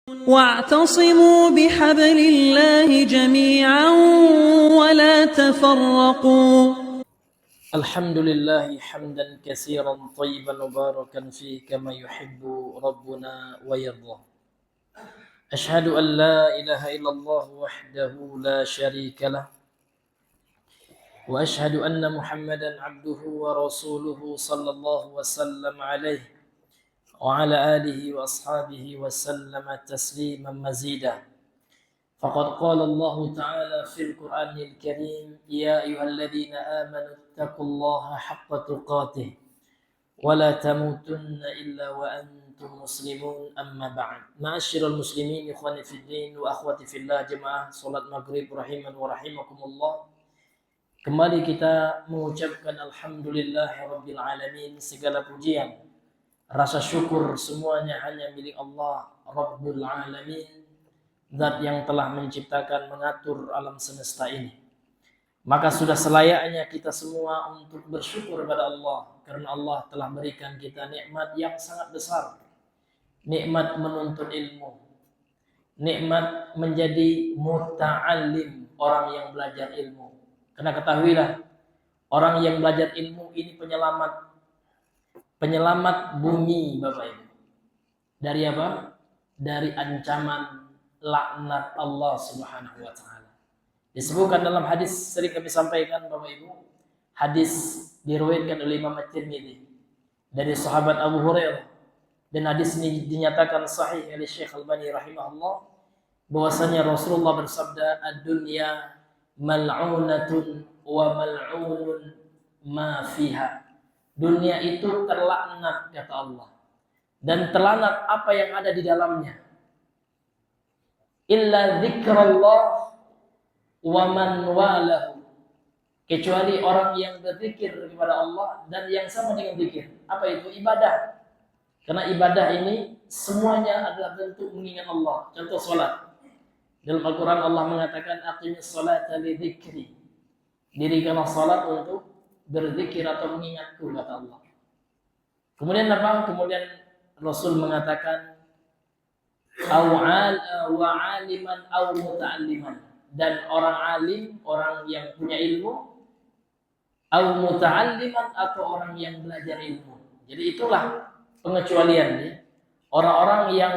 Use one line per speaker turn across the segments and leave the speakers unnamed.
واعتصموا بحبل الله جميعا ولا تفرقوا.
الحمد لله حمدا كثيرا طيبا مباركا فيه كما يحب ربنا ويرضى. أشهد أن لا إله إلا الله وحده لا شريك له، وأشهد أن محمدا عبده ورسوله صلى الله وسلم عليه وعلى آله وأصحابه وسلم تسليما مزيدا. فقد قال الله تعالى في القرآن الكريم: يا أيها الذين آمنوا اتقوا الله حق تقاته ولا تموتن إلا وأنتم مسلمون. أما بعد، معاشر المسلمين إخواني في الدين وأخواتي في الله جماعة صلاة maghrib rahiman wa rahimakumullah. Kembali kita mengucapkan alhamdulillahirabbil alamin, segala pujian, rasa syukur semuanya hanya milik Allah Rabbul Alamin, Zat yang telah menciptakan, mengatur alam semesta ini. Maka sudah selayaknya kita semua untuk bersyukur kepada Allah, karena Allah telah berikan kita nikmat yang sangat besar. Nikmat menuntut ilmu, nikmat menjadi muta'allim, orang yang belajar ilmu. Karena ketahuilah, orang yang belajar ilmu ini penyelamat bumi, Bapak Ibu. Dari apa? Dari ancaman laknat Allah Subhanahu wa taala. Disebutkan dalam hadis, sering kami sampaikan Bapak Ibu, hadis diriwayatkan oleh Imam At-Tirmidzi dari sahabat Abu Hurairah, dan hadis ini dinyatakan sahih oleh Syekh Albani rahimahullah, bahwasanya Rasulullah bersabda, ad-dunya mal'unatun wa mal'unun ma fiha. Dunia itu terlaknat, kata Allah, dan terlaknat apa yang ada di dalamnya. Illa dzikrullah wa man walahu, kecuali orang yang berzikir kepada Allah dan yang sama dengan zikir. Apa itu? Ibadah. Karena ibadah ini semuanya adalah bentuk mengingat Allah. Contoh salat. Dalam Al-Quran Allah mengatakan, aqimis salata li dzikri, dirikanlah salat untuk berzikir atau mengingatku, kata Allah. Kemudian apa? Kemudian Rasul mengatakan, wa aliman aw muta'alliman, dan orang alim, orang yang punya ilmu, aw muta'alliman, atau orang yang belajar ilmu. Jadi itulah pengecualian ya. Orang-orang yang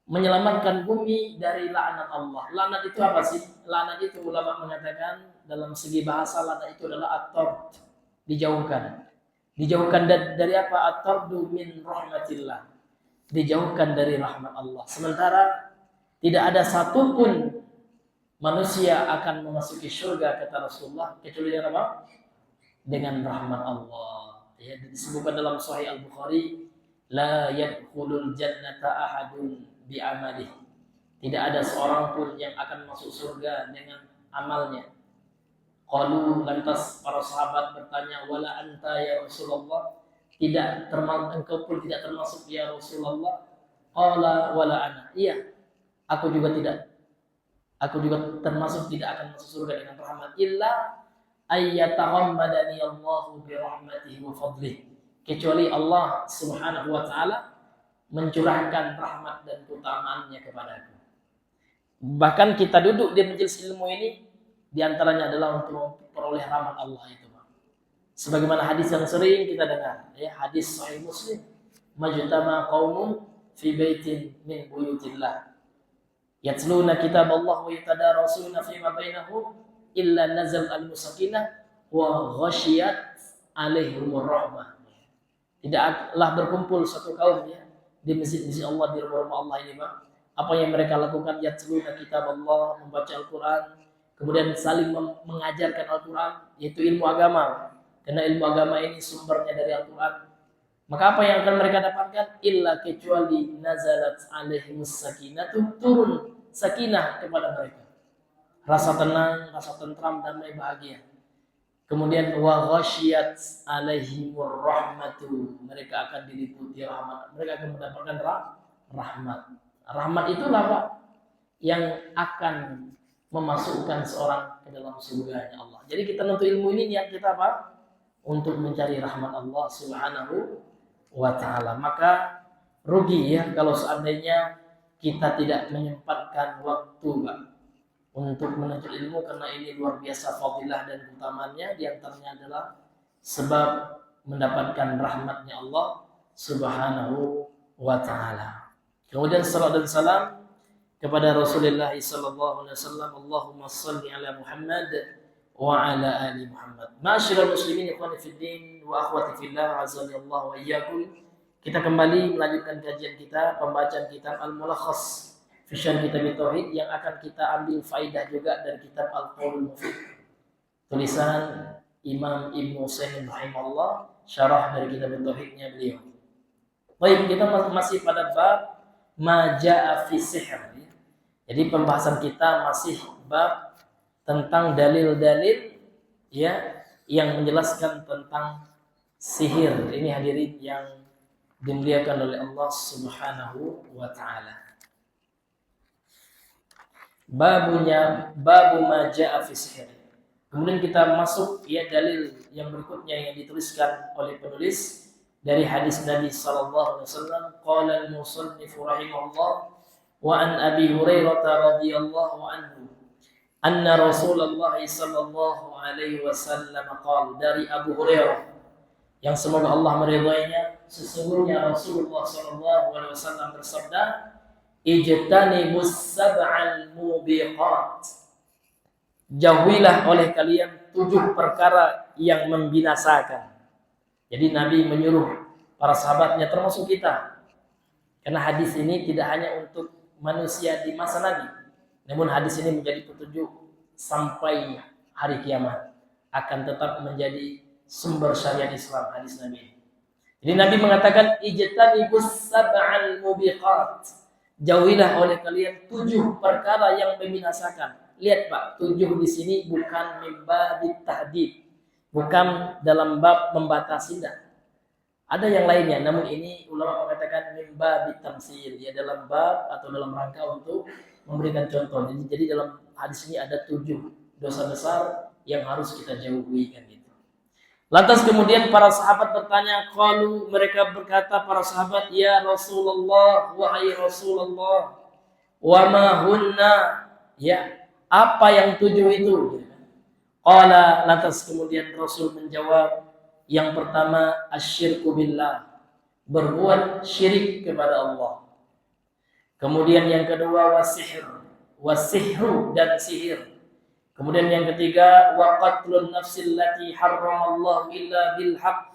menyelamatkan bumi dari laknat Allah. Laknat itu apa sih? Laknat itu ulama mengatakan dalam segi bahasa, laknat itu adalah at-tard, dijauhkan. Dijauhkan dari apa? At-tardu min rahmatillah, dijauhkan dari rahmat Allah. Sementara tidak ada satupun manusia akan memasuki surga, kata Rasulullah, kecuali dengan apa? Dengan rahmat Allah. Ya, disebutkan dalam Sahih Al-Bukhari, la yadkhulul jannata ahadun bi'amalih, tidak ada seorang pun yang akan masuk surga dengan amalnya. Qalu, lantas para sahabat bertanya, wala anta ya Rasulullah, tidak termasuk, engkau pun tidak termasuk ya Rasulullah? Qala wala ana, iya, aku juga tidak. Aku juga termasuk tidak akan masuk surga dengan rahmat, illa ayyataghammadani Allahu bi rahmatihi wa fadlihi, kecuali Allah Subhanahu wa taala mencurahkan rahmat dan keutamaannya kepadaku. Bahkan kita duduk di majelis ilmu ini, diantaranya adalah untuk memperoleh rahmat Allah itu. Sebagaimana hadis yang sering kita dengar, ya, hadis Sahih Muslim, majtama qaumun fi baitin min buyutillah yatluna kitab Allah wa yatadarasuna fima bainahum illa nazal al-sakinah wa ghasyiyat alaihimur rahmah. Tidaklah berkumpul satu kaum ya di masjid Allah, di rumah Allah ini, Pak. Apa yang mereka lakukan? Yatluna kitab Allah, membaca Al-Quran, kemudian saling mengajarkan Al-Quran, yaitu ilmu agama. Karena ilmu agama ini sumbernya dari Al-Quran. Maka apa yang akan mereka dapatkan? Illa, kecuali nazalat alaihimus sakinatu, turun sakinah kepada mereka. Rasa tenang, rasa tentram, damai, bahagia. Kemudian wa ghasyiyat alaihimur rahmatu, mereka akan diliputi rahmat. Mereka akan mendapatkan rahmat. Rahmat itulah apa? Yang akan memasukkan seorang ke dalam surganya Allah. Jadi kita nuntut ilmu ini niat kita apa? Untuk mencari rahmat Allah Subhanahu wa taala. Maka rugi ya kalau seandainya kita tidak menyempatkan waktu, Pak, untuk menuntut ilmu karena ini luar biasa fadilah dan utamaannya. Di antaranya adalah sebab mendapatkan rahmatnya Allah Subhanahu wa taala. Kemudian salat dan salam kepada Rasulullah sallallahu alaihi wasallam. Allahumma shalli ala Muhammad wa ala ali Muhammad. Ma'asyiral muslimin ikhwani fid din wa akhwati fillah, azallahu wa iyyakum. Kita kembali melanjutkan kajian kita, pembacaan kitab Al-Mulakhas fi Syarh Kitab Tauhid yang akan kita ambil faidah juga dari kitab Al-Qaulul Mufid, tulisan Imam Ibnu Utsaimin rahimahullah, syarah dari kitab Tauhidnya beliau. Baik, kita masih pada bab ma jaa fi sihr. Jadi pembahasan kita masih bab tentang dalil-dalil ya yang menjelaskan tentang sihir. Ini hadirin yang dimuliakan oleh Allah Subhanahu wa taala. Babu ma jaa fi sihr. Kemudian kita masuk ya dalil yang berikutnya yang dituliskan oleh penulis dari hadis Nabi sallallahu alaihi wasallam. Qala al-musannif rahimahullah wa an Abi Hurairah radhiyallahu anhu anna Rasulullah sallallahu alaihi wasallam qala, dari Abu Hurairah yang semoga Allah meridainya, sesungguhnya Rasulullah sallallahu alaihi wasallam bersabda, ijtanibus sab'al mubiqat, jauhilah oleh kalian 7 perkara yang membinasakan. Jadi Nabi menyuruh para sahabatnya termasuk kita, karena hadis ini tidak hanya untuk manusia di masa Nabi, namun hadis ini menjadi petunjuk sampai hari kiamat, akan tetap menjadi sumber syariat Islam hadis Nabi. Jadi Nabi mengatakan ijtanibus sab'al mubiqat, jauhilah oleh kalian 7 perkara yang membinasakan. Lihat Pak, 7 di sini bukan mimbabit tahdid, bukan dalam bab membatasi, tidak. Ada yang lainnya, namun ini ulama mengatakan mimbabit tamsil, ya dalam bab atau dalam rangka untuk memberikan contoh. Jadi dalam hadis ini ada 7 dosa besar yang harus kita jauhi kan gitu. Lantas kemudian para sahabat bertanya, qalu, mereka berkata para sahabat, ya Rasulullah, wahai Rasulullah, wa ma hunna, ya apa yang 7 itu? Qala, lantas kemudian Rasul menjawab, yang pertama asyirku billah, berbuat syirik kepada Allah. Kemudian yang kedua wasihru, dan sihir. Kemudian yang ketiga wa qatlun nafsil lati harramallahu illa bil haqq,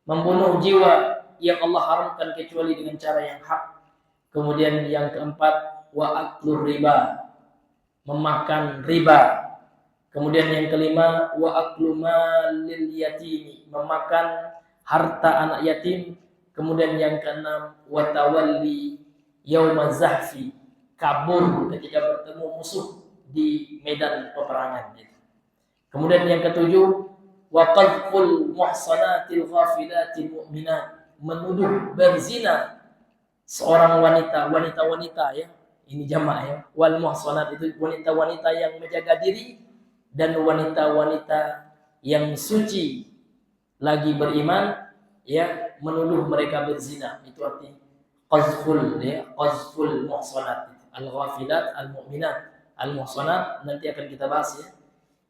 membunuh jiwa yang Allah haramkan kecuali dengan cara yang hak. Kemudian yang keempat wa aklur riba, memakan riba. Kemudian yang kelima wa aklu malil yatimi, memakan harta anak yatim. Kemudian yang keenam wa tawalli yaumaz zahfi, kabur ketika bertemu musuh di medan peperangan. Kemudian yang ketujuh wa qadful muhsanatil ghafilatil mu'minat, menuduh berzina seorang wanita ya, ini jamak ya, wal muhsanat itu wanita-wanita yang menjaga diri dan wanita-wanita yang suci lagi beriman ya, menuduh mereka berzina. Itu arti qazful ya, qazful muhsanat, al-ghafilat al-mu'minat. Al-muhsanat nanti akan kita bahas ya,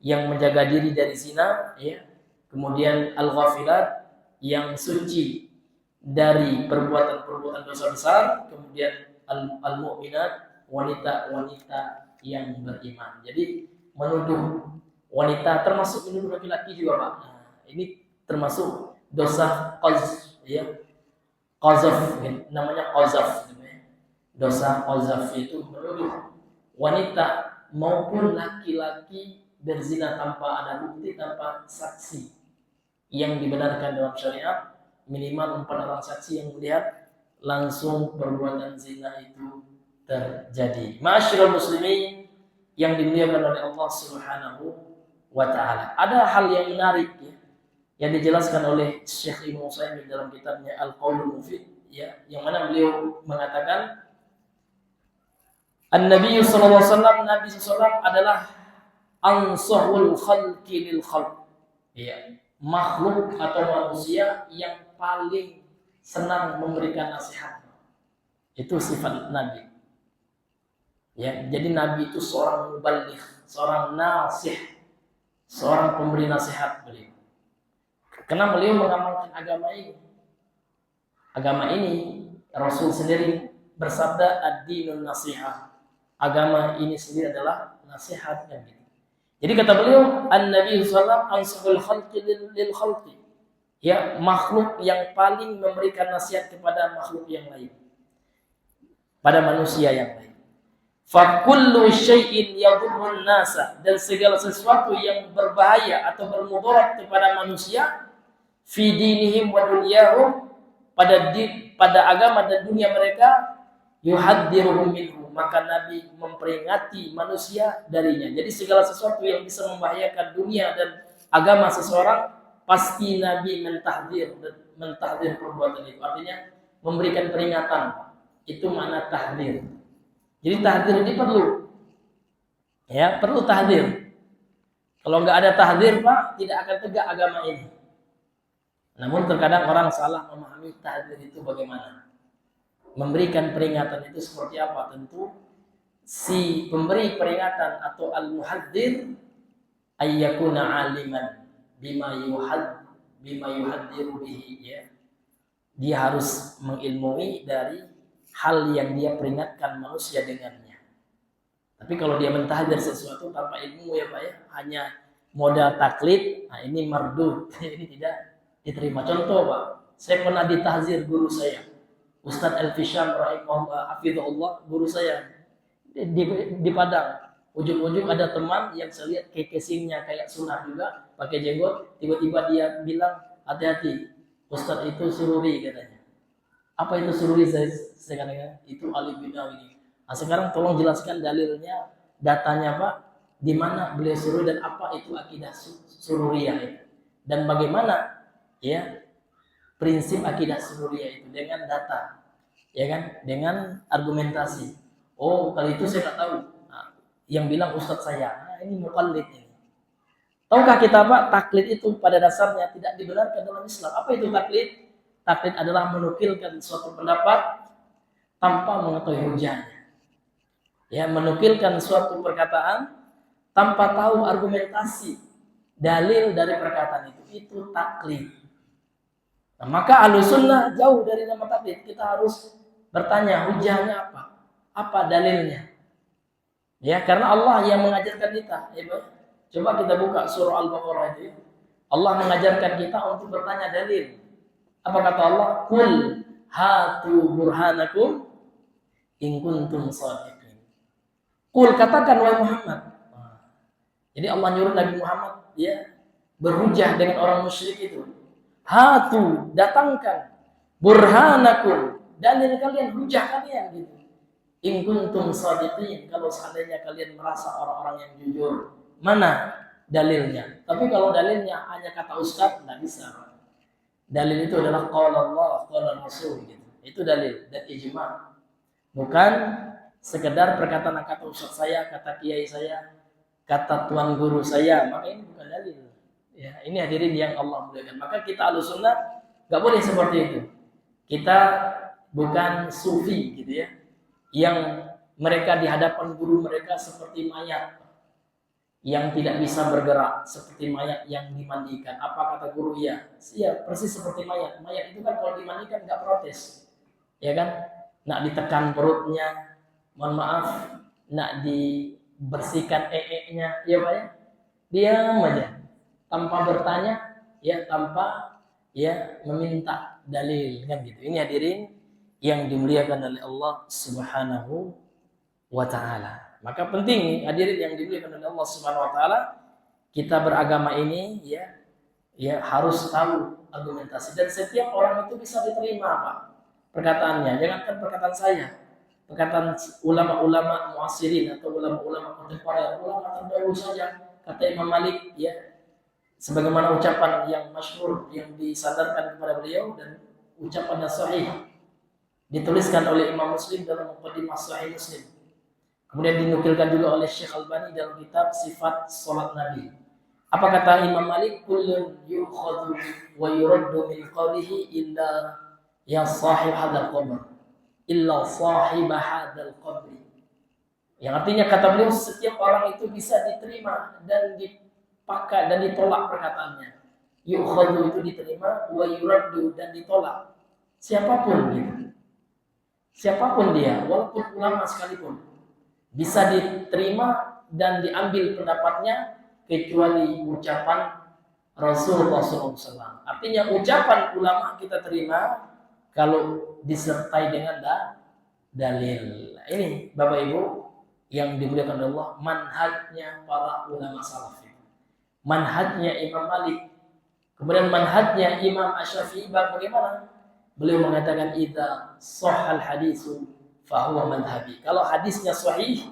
yang menjaga diri dari zina ya. Kemudian al-ghafilat yang suci dari perbuatan-perbuatan dosa besar. Kemudian al-mu'minat, wanita-wanita yang beriman. Jadi menuduh wanita termasuk menuduh laki-laki juga Pak. Nah, ini termasuk dosa qazf ya. Qazaf namanya qazaf. Dosa qazaf itu menuduh wanita maupun laki-laki berzina tanpa ada bukti, tanpa saksi yang dibenarkan dalam syariat. Minimal 4 orang saksi yang melihat langsung perbuatan zina itu terjadi. Ma'asyiral muslimin yang dimuliakan oleh Allah Subhanahu wa taala. Ada hal yang menarik ya, yang dijelaskan oleh Syekh Ibnu Utsaimin dalam kitabnya Al-Qaulul Mufid ya, yang mana beliau mengatakan An-Nabi sallallahu alaihi wasallam, Nabi sallallahu adalah ansahul khalqi lil khalq. Ya, makhluk atau manusia yang paling senang memberikan nasihat. Itu sifat Nabi. Ya, jadi Nabi itu seorang mubaligh, seorang nasih, seorang pemberi nasihat beliau. Karena beliau mengamalkan agama ini. Agama ini Rasul sendiri bersabda ad-dinun nasihah. Agama ini sendiri adalah nasihat kan gitu. Jadi kata beliau, An-Nabi sallallahu alaihi wasallam ansahul khalqi lil khalqi. Ya, makhluk yang paling memberikan nasihat kepada makhluk yang lain. Pada manusia yang lain. Fa kullu syai'in yadurrun nasa, dan segala sesuatu yang berbahaya atau bermudarat kepada manusia fi dinihim wa dunyahum, pada agama dan dunia mereka, yuhadziruhum minhu, maka Nabi memperingati manusia darinya. Jadi segala sesuatu yang bisa membahayakan dunia dan agama seseorang, pasti Nabi mentahdzir perbuatan itu. Artinya memberikan peringatan. Itu makna tahdzir. Jadi tahdzir ini perlu. Ya, perlu tahdzir. Kalau nggak ada tahdzir, Pak, tidak akan tegak agama ini. Namun terkadang orang salah memahami tahdzir itu bagaimana. Memberikan peringatan itu seperti apa? Tentu si pemberi peringatan atau al-muhadzir ayyakuna aliman bima yuhadziru bihi, ya. Dia harus mengilmui dari hal yang dia peringatkan manusia dengannya. Tapi kalau dia mentahdzir sesuatu tanpa ilmu, ya Pak, ya, hanya modal taklid, nah ini mardud. Ini tidak diterima. Contoh, Pak, saya pernah ditahzir guru saya, Ustadz Al-Fisham rahimahullah, guru saya di Padang. Ujung-ujung ada teman yang saya lihat casingnya kayak sunnah juga, pakai jenggot, tiba-tiba dia bilang, hati-hati, Ustadz itu sururi katanya. Apa itu sururi? Saya katakan itu alif binawi ini. Nah, sekarang tolong jelaskan dalilnya, datanya Pak, di mana beliau sururi dan apa itu akidah sururiyah itu, dan bagaimana, ya, prinsip akidah sururiyah itu dengan data, ya kan, dengan argumentasi. Oh, kali itu saya nggak tahu. Nah, yang bilang Ustadz saya, nah, ini muqallid ini. Tahukah kita, Pak, taklid itu pada dasarnya tidak dibenarkan dalam Islam. Apa itu taklid? Taklid adalah menukilkan suatu pendapat tanpa mengetahui hujahnya. Ya, menukilkan suatu perkataan tanpa tahu argumentasi dalil dari perkataan itu taklid. Nah, maka Ahlussunnah jauh dari nama taklid. Kita harus bertanya hujahnya apa? Apa dalilnya? Ya, karena Allah yang mengajarkan kita. Ya, coba kita buka surah Al-Baqarah itu. Allah mengajarkan kita untuk bertanya dalil. Apa kata Allah? Qul hatu burhanakum in kuntum shadiqin. Qul, katakan wahai Muhammad. Jadi Allah nyuruh Nabi Muhammad, ya, berhujah dengan orang musyrik itu. Hatu, datangkan burhanakum, dalil kalian, hujah kalian gitu. In kuntum shadiqin, kalau seandainya kalian merasa orang-orang yang jujur. Mana dalilnya? Tapi kalau dalilnya hanya kata ustaz, nggak bisa. Dalil itu adalah qala Allah, qala Rasul gitu. Itu dalil dan ijma. Bukan sekedar perkataan kata ustaz saya, kata kiai saya, kata tuan guru saya, maka ini bukan dalil. Ya, ini hadirin yang Allah muliakan. Maka kita Ahlussunnah nggak boleh seperti itu. Kita bukan sufi gitu ya, yang mereka di hadapan guru mereka seperti mayat yang tidak bisa bergerak, seperti mayat yang dimandikan. Apa kata guru? Ya, iya, persis seperti mayat. Mayat itu kan kalau dimandikan nggak protes, ya kan? Nak ditekan perutnya, mohon maaf, nak dibersihkan nya, ya Pak ya, diam aja, tanpa bertanya, ya, tanpa ya meminta dalil, kan gitu. Ini hadirin yang dimuliakan oleh Allah Subhanahu wa Ta'ala. Maka penting hadirin yang dimuliakan oleh Allah Subhanahu wa Ta'ala, kita beragama ini ya harus tahu argumentasi, dan setiap orang itu bisa diterima, Pak, perkataannya. Jangankan perkataan saya, perkataan ulama-ulama muasirin atau ulama-ulama kontemporer, ulama terdahulu saja, kata Imam Malik, ya, sebagaimana ucapan yang masyhur yang disandarkan kepada beliau dan ucapannya sahih, dituliskan oleh Imam Muslim dalam Muqaddimah Sahih Muslim. Kemudian dinukilkan juga oleh Syekh Albani dalam kitab Sifat Salat Nabi. Apa kata Imam Malik? Kullun yukhadhu wa yuraddu min qawlihi illa ya sahib hadzal qabr. Illa sahib hadzal qabr. Yang artinya kata beliau setiap orang itu bisa diterima dan dipakai dan ditolak perkataannya. Yukhadhu itu diterima, wa yuraddu dan ditolak. Siapapun gitu. Siapapun dia, walaupun ulama sekalipun, bisa diterima dan diambil pendapatnya kecuali ucapan Rasulullah SAW. Artinya ucapan ulama kita terima kalau disertai dengan dalil. Ini Bapak Ibu yang dimuliakan Allah, manhajnya para ulama salaf. Manhajnya Imam Malik, kemudian manhajnya Imam Asy-Syafi'i bagaimana? Beliau mengatakan idza shahhal hadisu fa huwa madhhabi. Kalau hadisnya sahih,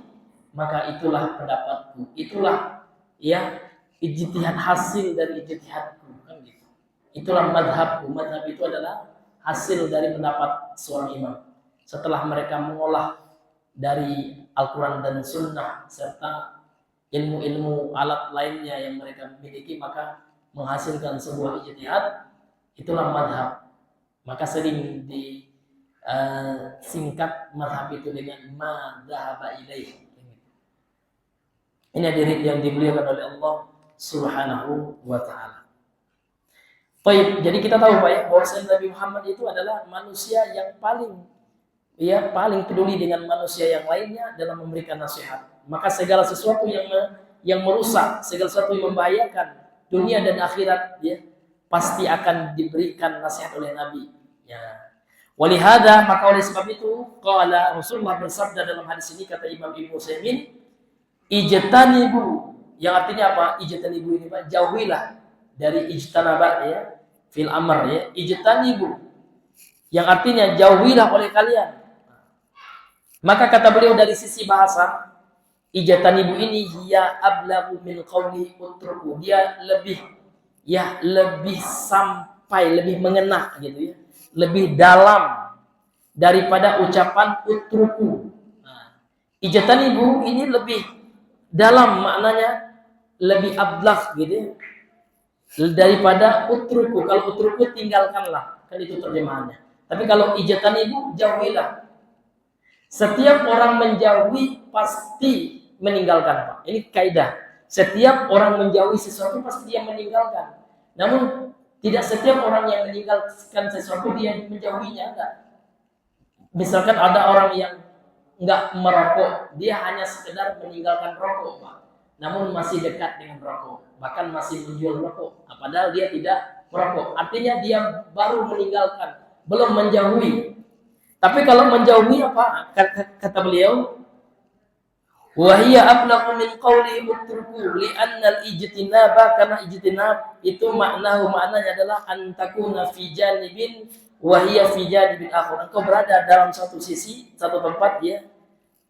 maka itulah pendapatku. Itulah ya ijtihad hasil dari ijtihadku kan gitu. Itulah madhabku. Madhab itu adalah hasil dari pendapat seorang imam. Setelah mereka mengolah dari Al-Quran dan Sunnah serta ilmu-ilmu alat lainnya yang mereka miliki, maka menghasilkan sebuah ijtihad, itulah madhab. Maka sering disingkat madhab itu dengan madhaba ilaih. Ini hadirin yang dimuliakan oleh Allah Subhanahu wa ta'ala. Baik, jadi kita tahu Pak ya, bahwa Nabi Muhammad itu adalah manusia yang paling peduli dengan manusia yang lainnya dalam memberikan nasihat. Maka segala sesuatu yang merusak, segala sesuatu yang membahayakan dunia dan akhirat, ya, pasti akan diberikan nasihat oleh Nabi. Ya. Walihada, maka oleh sebab itu, qala Rasulullah bersabda dalam hadis ini, kata Imam Ibnu Utsaimin, ijtanibu, yang artinya apa? Ijtanibu ini Pak, jauhilah dari ijtanaba ya, fil amr ya, ijtanibu, yang artinya jauhilah oleh kalian. Maka kata beliau dari sisi bahasa, ijtanibu ini hiya ablagu min qawli utruku, dia lebih sampai, lebih mengena gitu ya, lebih dalam daripada ucapan utruku. Ijtanibu ini lebih dalam maknanya, lebih ablag gitu ya, daripada utruku. Kalau utruku tinggalkanlah, kan itu terjemahannya. Tapi kalau ijtanibu, jauhilah. Setiap orang menjauhi pasti meninggalkan Pak. Ini kaidah. Setiap orang menjauhi sesuatu pasti dia meninggalkan. Namun tidak setiap orang yang meninggalkan sesuatu dia menjauhinya, enggak. Misalkan ada orang yang enggak merokok, dia hanya sekedar meninggalkan rokok, Pak. Namun masih dekat dengan rokok, bahkan masih menjual rokok, padahal dia tidak merokok. Artinya dia baru meninggalkan, belum menjauhi. Tapi kalau menjauhi apa? Kata beliau, wahia ablaqu min qawli utruku li'anna al-ijtinaba, karena ijtinab itu maknanya adalah antakuna fi janibin wahia fi janibin akhar. Engkau berada dalam satu sisi, satu tempat ya,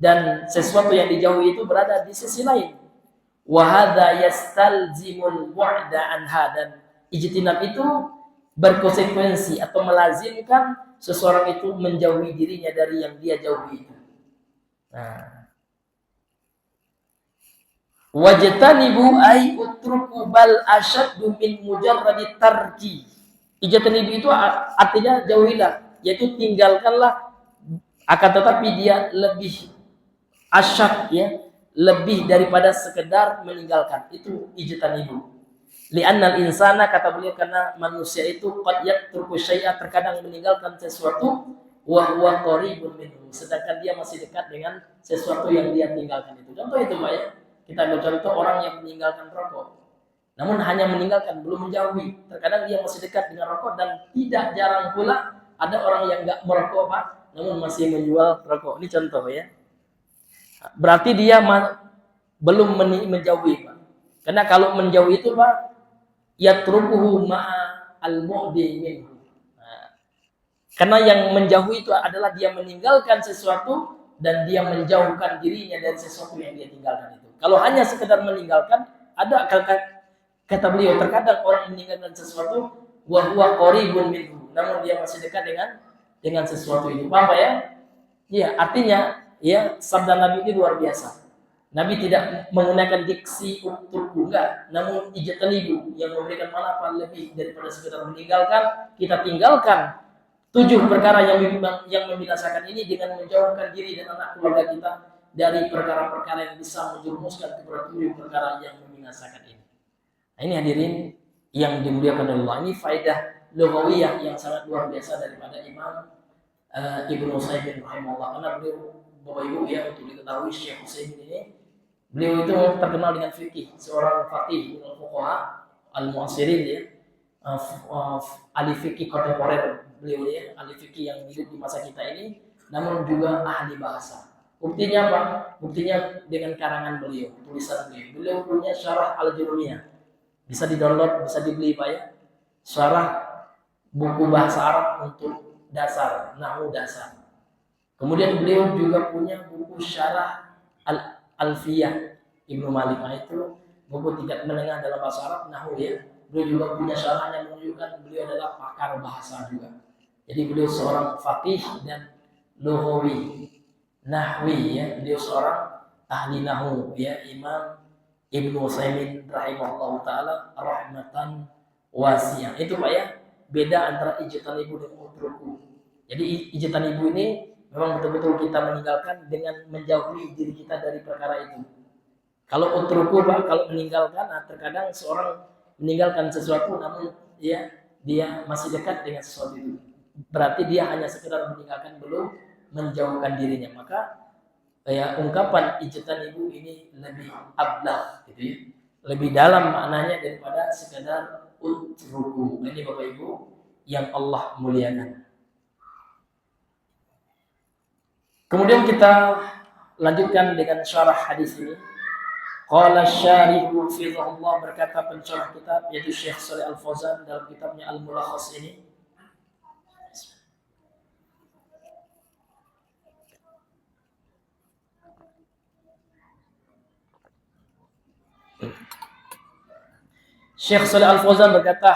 dan sesuatu yang dijauhi itu berada di sisi lain. Wa hadza yastalzimul bu'da anha, dan ijtinab itu berkonsekuensi atau melazimkan seseorang itu menjauhi dirinya dari yang dia jauhi itu. Nah, wajtanibu ay utruku bal ashaddu min mujarradi tarki. Ijtanibu itu artinya jauhilah, yaitu tinggalkanlah, akan tetapi dia lebih asyad ya, lebih daripada sekedar meninggalkan. Itu ijtanibu. Li'annal insana, kata beliau, karena manusia itu qad yatruku syai'a, terkadang meninggalkan sesuatu wa huwa qaribun minhu, sedangkan dia masih dekat dengan sesuatu yang dia tinggalkan itu. Contoh itu Pak ya. Kita ambil contoh orang yang meninggalkan rokok. Namun hanya meninggalkan, belum menjauhi. Terkadang dia masih dekat dengan rokok, dan tidak jarang pula ada orang yang enggak merokok Pak, namun masih menjual rokok. Ini contoh ya. Berarti dia belum menjauhi Pak. Karena kalau menjauhi itu Pak, yatrukuhu ma'a al-mu'di minhu. Karena yang menjauhi itu adalah dia meninggalkan sesuatu dan dia menjauhkan dirinya dari sesuatu yang dia tinggalkan itu. Kalau hanya sekedar meninggalkan, ada kata beliau, terkadang orang meninggalkan sesuatu wa huwa qaribun minhu, namun dia masih dekat dengan sesuatu itu. Paham Pak ya? Iya, artinya ya, sabda Nabi ini luar biasa. Nabi tidak menggunakan diksi untuk enggak, namun ijtanibu, yang memberikan manfaat lebih daripada sekedar meninggalkan. Kita tinggalkan 7 perkara yang membinasakan ini dengan menjauhkan diri dan anak keluarga kita dari perkara-perkara yang bisa menjerumuskan kepada 7 perkara yang membinasakan ini. Nah, ini hadirin yang dimuliakan Allah. Ini faedah lughawiyah yang sangat luar biasa daripada Imam Ibnu Utsaimin rahimahullah. Karena beliau, Bapak Ibu ya, untuk diketahui Syekh Utsaimin ini, beliau itu terkenal dengan fikih, seorang faqih minal fuqaha al-mu'asirin ya. Ahli fikih kontemporer beliau ya, ahli fikih yang hidup di masa kita ini, namun juga ahli bahasa. Buktinya apa? Buktinya dengan karangan beliau, tulisan beliau. Beliau punya syarah al-Jurumiyah. Bisa di-download, bisa dibeli Pak ya. Syarah buku bahasa Arab untuk dasar, nahwu dasar. Kemudian beliau juga punya buku syarah Alfiyah Ibnu Malik. Nah, itu buku tingkat menengah dalam bahasa Arab, nahwu ya. Beliau juga punya syarahnya menunjukkan beliau adalah pakar bahasa juga. Jadi beliau seorang faqih dan lughawi, nahwi ya. Beliau seorang ahli nahwu ya, Imam Ibnu Utsaimin rahimahullah taala rahmatan wasi'ah. Itu Pak ya, beda antara ijtanibu dan utruku. Jadi ijtanibu ini memang betul-betul kita meninggalkan dengan menjauhi diri kita dari perkara itu. Kalau utruku Pak, kalau meninggalkan, nah, terkadang seorang meninggalkan sesuatu namun ya dia masih dekat dengan sesuatu itu. Berarti dia hanya sekedar meninggalkan, belum menjauhkan dirinya. Maka ya ungkapan ijtanibu ini lebih ablah gitu ya. Lebih dalam maknanya daripada sekedar utruku. Ini Bapak Ibu yang Allah muliakan. Kemudian kita lanjutkan dengan syarah hadis ini. Qala syarihu hafizahullah, berkata pensyarah kitab yaitu Syekh Shalih Al-Fauzan dalam kitabnya Al-Mulakhas ini. Syekh Shalih Al-Fauzan berkata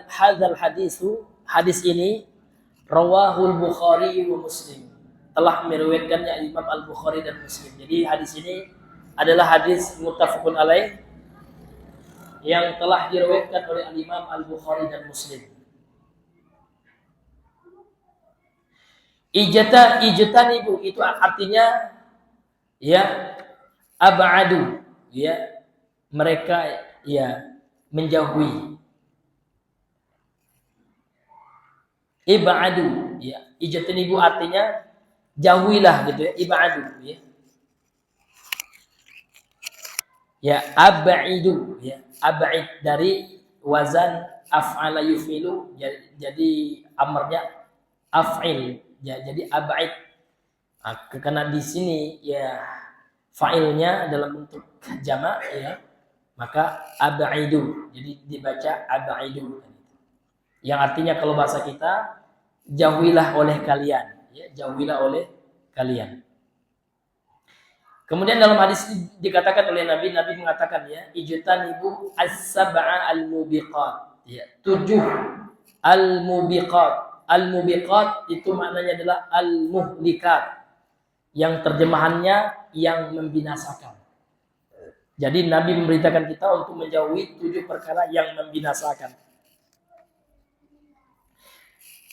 hadzal hadis ini rawahul Bukhari wa Muslim, telah meriwayatkannya Imam Al-Bukhari dan Muslim. Jadi hadis ini adalah hadis muttafaqun alaih yang telah diriwayatkan oleh Imam Al-Bukhari dan Muslim. Ijtanibu itu artinya ya ab'adu ya, mereka ya menjauhi. Ib'adu ya, ijtanibu artinya jauhilah gitu ya, ib'adu ya. Ya ab'idu ya, ab'id dari wazan af'ala yufilu, jadi amarnya af'il ya, jadi ab'id. Nah, karena di sini ya fa'ilnya dalam bentuk jamak ya, maka ab'idu, jadi dibaca ab'idu, yang artinya kalau bahasa kita jauhilah oleh kalian ya, jauhilah oleh kalian. Kemudian dalam hadis dikatakan oleh Nabi mengatakan ya, ijtanibu as-sab'a al-mubiqat ya, 7 al-mubiqat. Al-mubiqat itu maknanya adalah al-muhlikat, yang terjemahannya yang membinasakan. Jadi Nabi memberitakan kita untuk menjauhi 7 perkara yang membinasakan.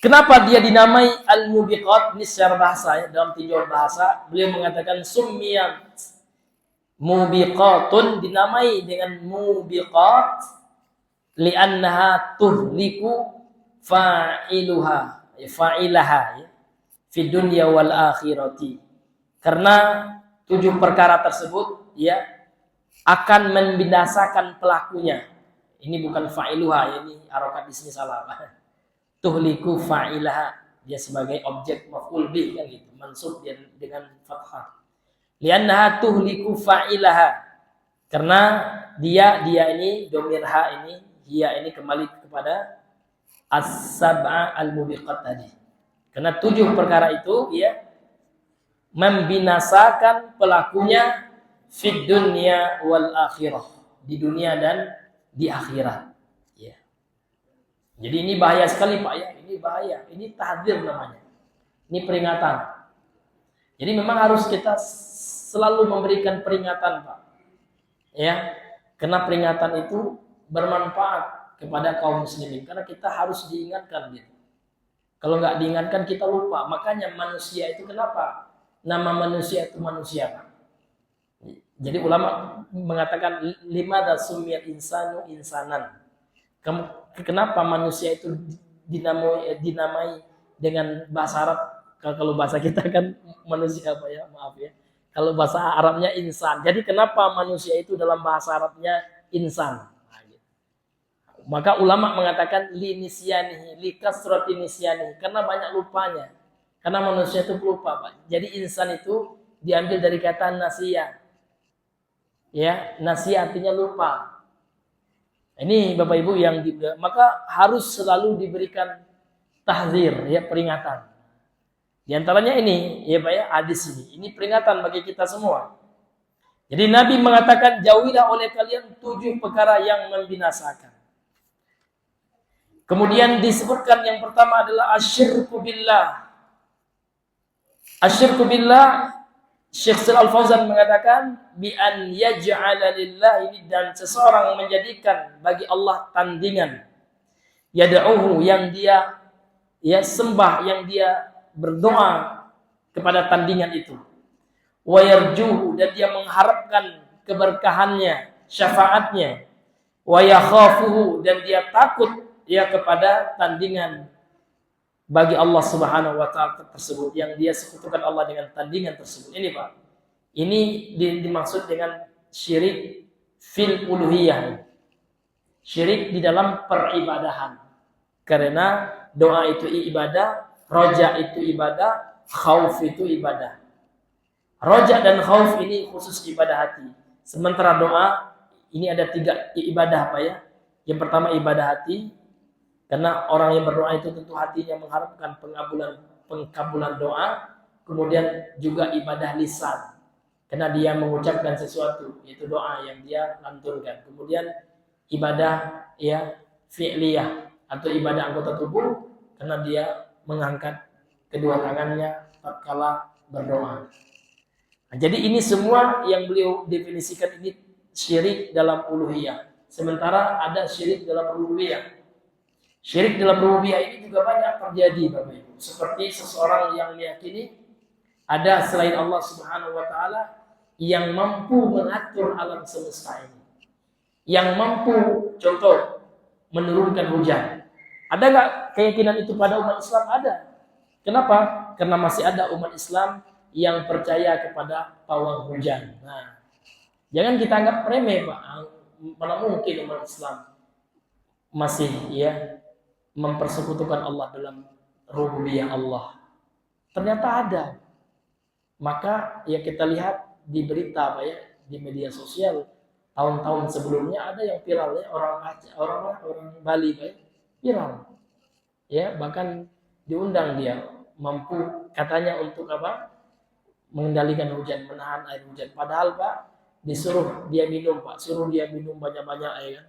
Kenapa dia dinamai al-mubiqat? Ini secara bahasa ya, dalam tinjauan bahasa beliau mengatakan summiyat mubiqatun, dinamai dengan mubiqat li'annaha tuhliku fa'ilaha ya, fi dunya wal akhirati. Karena 7 perkara tersebut ya akan membinasakan pelakunya. Ini bukan fa'iluha, ini harokat di sini salah. Tuhliku fa'ilaha, dia sebagai objek maf'ul bih kan gitu, mansub dengan fathah. Liannaha tuhliku fa'ilaha, karena dia ini domir ha ini, dia ini kembali kepada as-sab'a al-mubiqat tadi. Karena 7 perkara itu ya membinasakan pelakunya fid dunya wal akhirah, di dunia dan di akhirat. Jadi ini bahaya sekali Pak ya, ini bahaya, ini tahdzir namanya, ini peringatan. Jadi memang harus kita selalu memberikan peringatan Pak, ya, karena peringatan itu bermanfaat kepada kaum muslimin, karena kita harus diingatkan gitu. Kalau nggak diingatkan kita lupa. Makanya manusia itu kenapa nama manusia itu manusia Pak? Jadi ulama mengatakan limada sumiyal insanu insanan. Kenapa manusia itu dinamai dengan bahasa Arab? Kalau bahasa kita kan manusia apa ya? Maaf ya. Kalau bahasa Arabnya insan. Jadi kenapa manusia itu dalam bahasa Arabnya insan? Nah, gitu. Maka ulama mengatakan li kasrati nisyanihi, karena banyak lupanya. Karena manusia itu pelupa, Pak. Jadi insan itu diambil dari kata nasiya. Ya, nasiya artinya lupa. Ini Bapak Ibu yang maka harus selalu diberikan tahzir, ya, peringatan. Di antaranya ini, ya Pak ya, hadis ini. Ini peringatan bagi kita semua. Jadi Nabi mengatakan, jauhilah oleh kalian 7 perkara yang membinasakan. Kemudian disebutkan yang pertama adalah asyirku billah. Asyirku billah, Syekh Shalal Fauzan mengatakan, bi an yaj'ala lillahi, dan seseorang menjadikan bagi Allah tandingan. Yad'uhu, yang dia sembah, yang dia berdoa kepada tandingan itu. Wa yarjuhu, dan dia mengharapkan keberkahannya, syafaatnya. Wa yakhafuhu, dan dia takut kepada tandingan bagi Allah Subhanahu wa taala tersebut, yang dia sekutukan Allah dengan tandingan tersebut. Ini Pak. Ini dimaksud dengan syirik fil uluhiyah. Syirik di dalam peribadahan. Karena doa itu ibadah, roja itu ibadah, khauf itu ibadah. Roja dan khauf ini khusus ibadah hati. Sementara doa ini ada 3 ibadah Pak ya. Yang pertama ibadah hati. Karena orang yang berdoa itu tentu hatinya mengharapkan pengkabulan doa. Kemudian juga ibadah lisan. Karena dia mengucapkan sesuatu, yaitu doa yang dia lanturkan. Kemudian ibadah fi'liyah atau ibadah anggota tubuh, karena dia mengangkat kedua tangannya tatkala berdoa. Nah, jadi ini semua yang beliau definisikan ini syirik dalam uluhiyah. Sementara ada syirik dalam rububiyah. Syirik dalam rububiyah ini juga banyak terjadi Bapak Ibu. Seperti seseorang yang meyakini ada selain Allah Subhanahu wa taala yang mampu mengatur alam semesta ini. Yang mampu, contoh, menurunkan hujan. Ada nggak keyakinan itu pada umat Islam? Ada. Kenapa? Karena masih ada umat Islam yang percaya kepada pawang hujan. Nah, jangan kita anggap remeh Pak. Mana mungkin umat Islam masih mempersekutukan Allah dalam rububiyah Allah. Ternyata ada. Maka kita lihat di berita Pak ya, di media sosial tahun-tahun sebelumnya ada yang viral ya, orang Bali Pak ya, viral. Ya, bahkan diundang dia, mampu katanya untuk apa? Mengendalikan hujan, menahan air hujan. Padahal Pak disuruh dia minum Pak, suruh dia minum banyak-banyak air.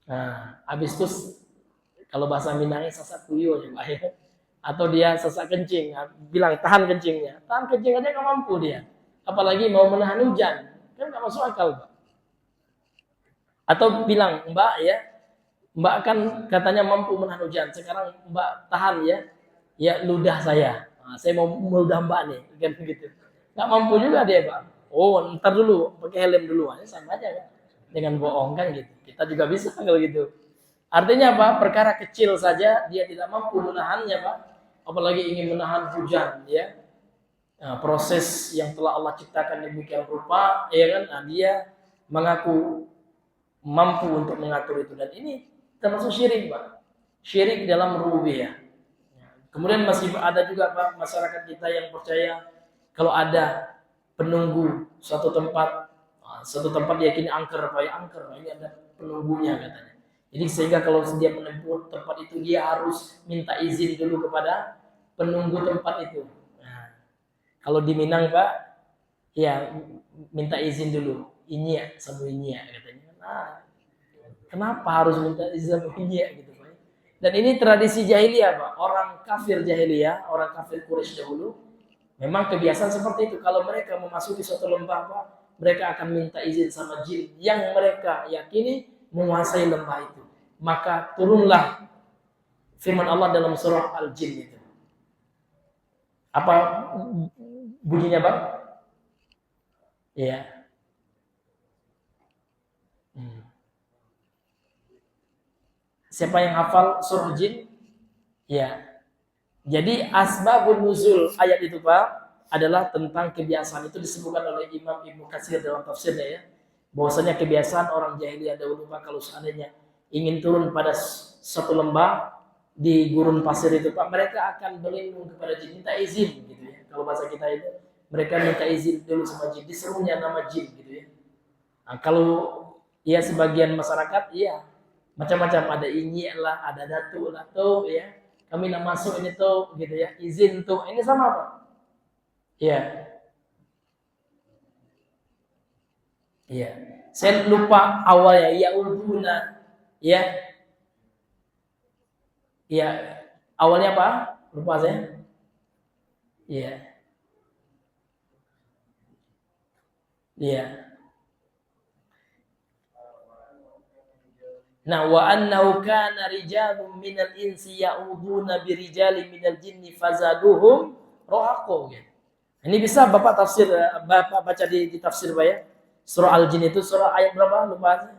Nah, habis itu kalau bahasa Minangnya sasak kuyo ya Pak ya. Atau dia sesak kencing, bilang tahan kencingnya. Tahan kencing aja nggak mampu dia. Apalagi mau menahan hujan. Kan nggak masuk akal Pak. Atau bilang, Mbak ya, Mbak kan katanya mampu menahan hujan. Sekarang Mbak tahan ya ludah saya. Nah, saya mau meludah Mbak nih. Kan gitu. Nggak mampu juga dia Pak. Oh ntar dulu, pakai helm dulu. Sama aja kan. Dengan bohong kan gitu. Kita juga bisa kalau gitu. Artinya apa? Perkara kecil saja dia tidak mampu menahannya Pak. Apalagi ingin menahan hujan ya. Nah, proses yang telah Allah ciptakan demikian rupa ya kan. Nah, dia mengaku mampu untuk mengatur itu, dan ini termasuk syirik Pak. Syirik dalam rububiyah. Kemudian masih ada juga Pak masyarakat kita yang percaya kalau ada penunggu suatu tempat diyakini angker Pak ya, angker. Ini ada penunggunya katanya. Jadi sehingga kalau dia menempuh tempat itu dia harus minta izin dulu kepada penunggu tempat itu. Nah, kalau di Minang Pak, ya minta izin dulu. Inya sama inya katanya. Nah, kenapa harus minta izin sama inya gitu Pak? Dan ini tradisi jahiliyah Pak. Orang kafir jahiliyah, orang kafir Quraisy dahulu, memang kebiasaan seperti itu. Kalau mereka memasuki suatu lembah Pak, mereka akan minta izin sama jin yang mereka yakini menguasai lembah itu. Maka turunlah firman Allah dalam surah Al-Jin itu. Apa bunyinya Bang? Ya. Siapa yang hafal surah jin? Ya. Jadi asbabun nuzul ayat itu Pak adalah tentang kebiasaan. Itu disebutkan oleh Imam Ibnu Katsir dalam tafsirnya ya. Bahwasanya kebiasaan orang jahiliyah dahulu Pak kalau seandainya ingin turun pada satu lembah di gurun pasir itu Pak, mereka akan berlindung kepada jin, minta izin gitu ya. Kalau bahasa kita itu mereka minta izin dulu sama jin, diserunya nama jin gitu ya. Nah, kalau ya sebagian masyarakat ya macam-macam, ada inyek lah, ada datu lah tuh ya. Kami nak masuk ini tuh gitu ya, izin tuh. Ini sama Pak. Iya. Iya. Saya lupa awalnya ya uduna ya. Iya. Awalnya apa? Lupa saya. Iya. Iya. Nah, wa annahu kana rijalun minal insi ya'uduna birijalin minal jinni fazaduhum rohaqo. Ini bisa Bapak tafsir, Bapak baca di tafsir Pak ya. Surah Al-Jin itu surah ayat berapa? Lupa.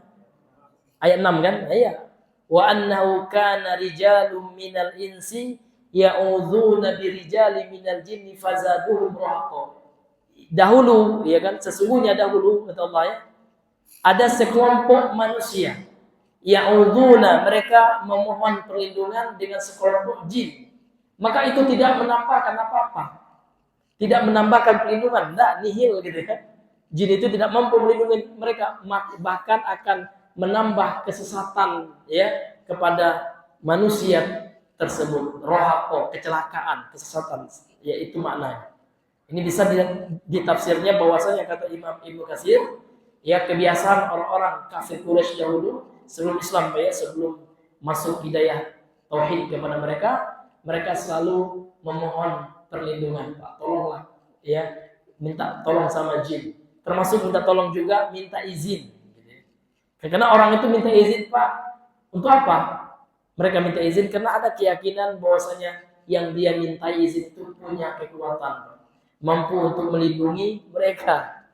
Ayat 6 kan? Nah, iya. Wa annahu kana rijalun minal insi ya'uduna birijalin minal jinni fazaduhum rohaqo. Dahulu, ya kan? Sesungguhnya dahulu kata Allah ya, ada sekelompok manusia ya'uduna, mereka memohon perlindungan dengan sekelompok jin. Maka itu tidak menambahkan apa-apa. Tidak menambahkan perlindungan, enggak, nihil gitu ya. Jin itu tidak mampu melindungi mereka, bahkan akan menambah kesesatan ya kepada manusia tersebut. Rohako, kecelakaan, kesesatan, yaitu maknanya. Ini bisa ditafsirnya bahwasanya kata Imam Ibnu Katsir, ya kebiasaan orang-orang kafir Quraisy dahulu sebelum Islam ya, sebelum masuk hidayah tauhid kepada mereka, mereka selalu memohon perlindungan, Pak, tolonglah ya, minta tolong sama jin. Termasuk minta tolong juga minta izin. Karena orang itu minta izin, Pak, untuk apa? Mereka minta izin karena ada keyakinan bahwasanya yang dia minta izin itu punya kekuatan, mampu untuk melindungi mereka.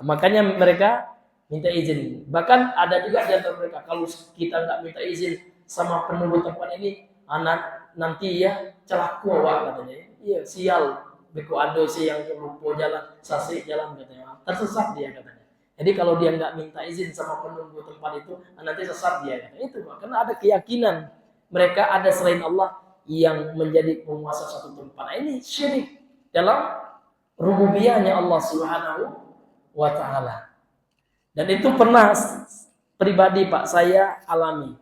Nah, makanya mereka minta izin. Bahkan ada juga di antara mereka, kalau kita nggak minta izin sama penunggu tempat ini, anak nanti ya celaka wak katanya. Iya, sial, beku ado sih yang lupa jalan, sasih jalan katanya. Tersesat dia katanya. Jadi kalau dia nggak minta izin sama penunggu tempat itu, nanti sesat dia katanya. Itu karena ada keyakinan mereka ada selain Allah yang menjadi penguasa satu tempat. Nah, ini syirik dalam rububiyahnya Allah Subhanahu wa taala. Dan itu pernah pribadi Pak saya alami.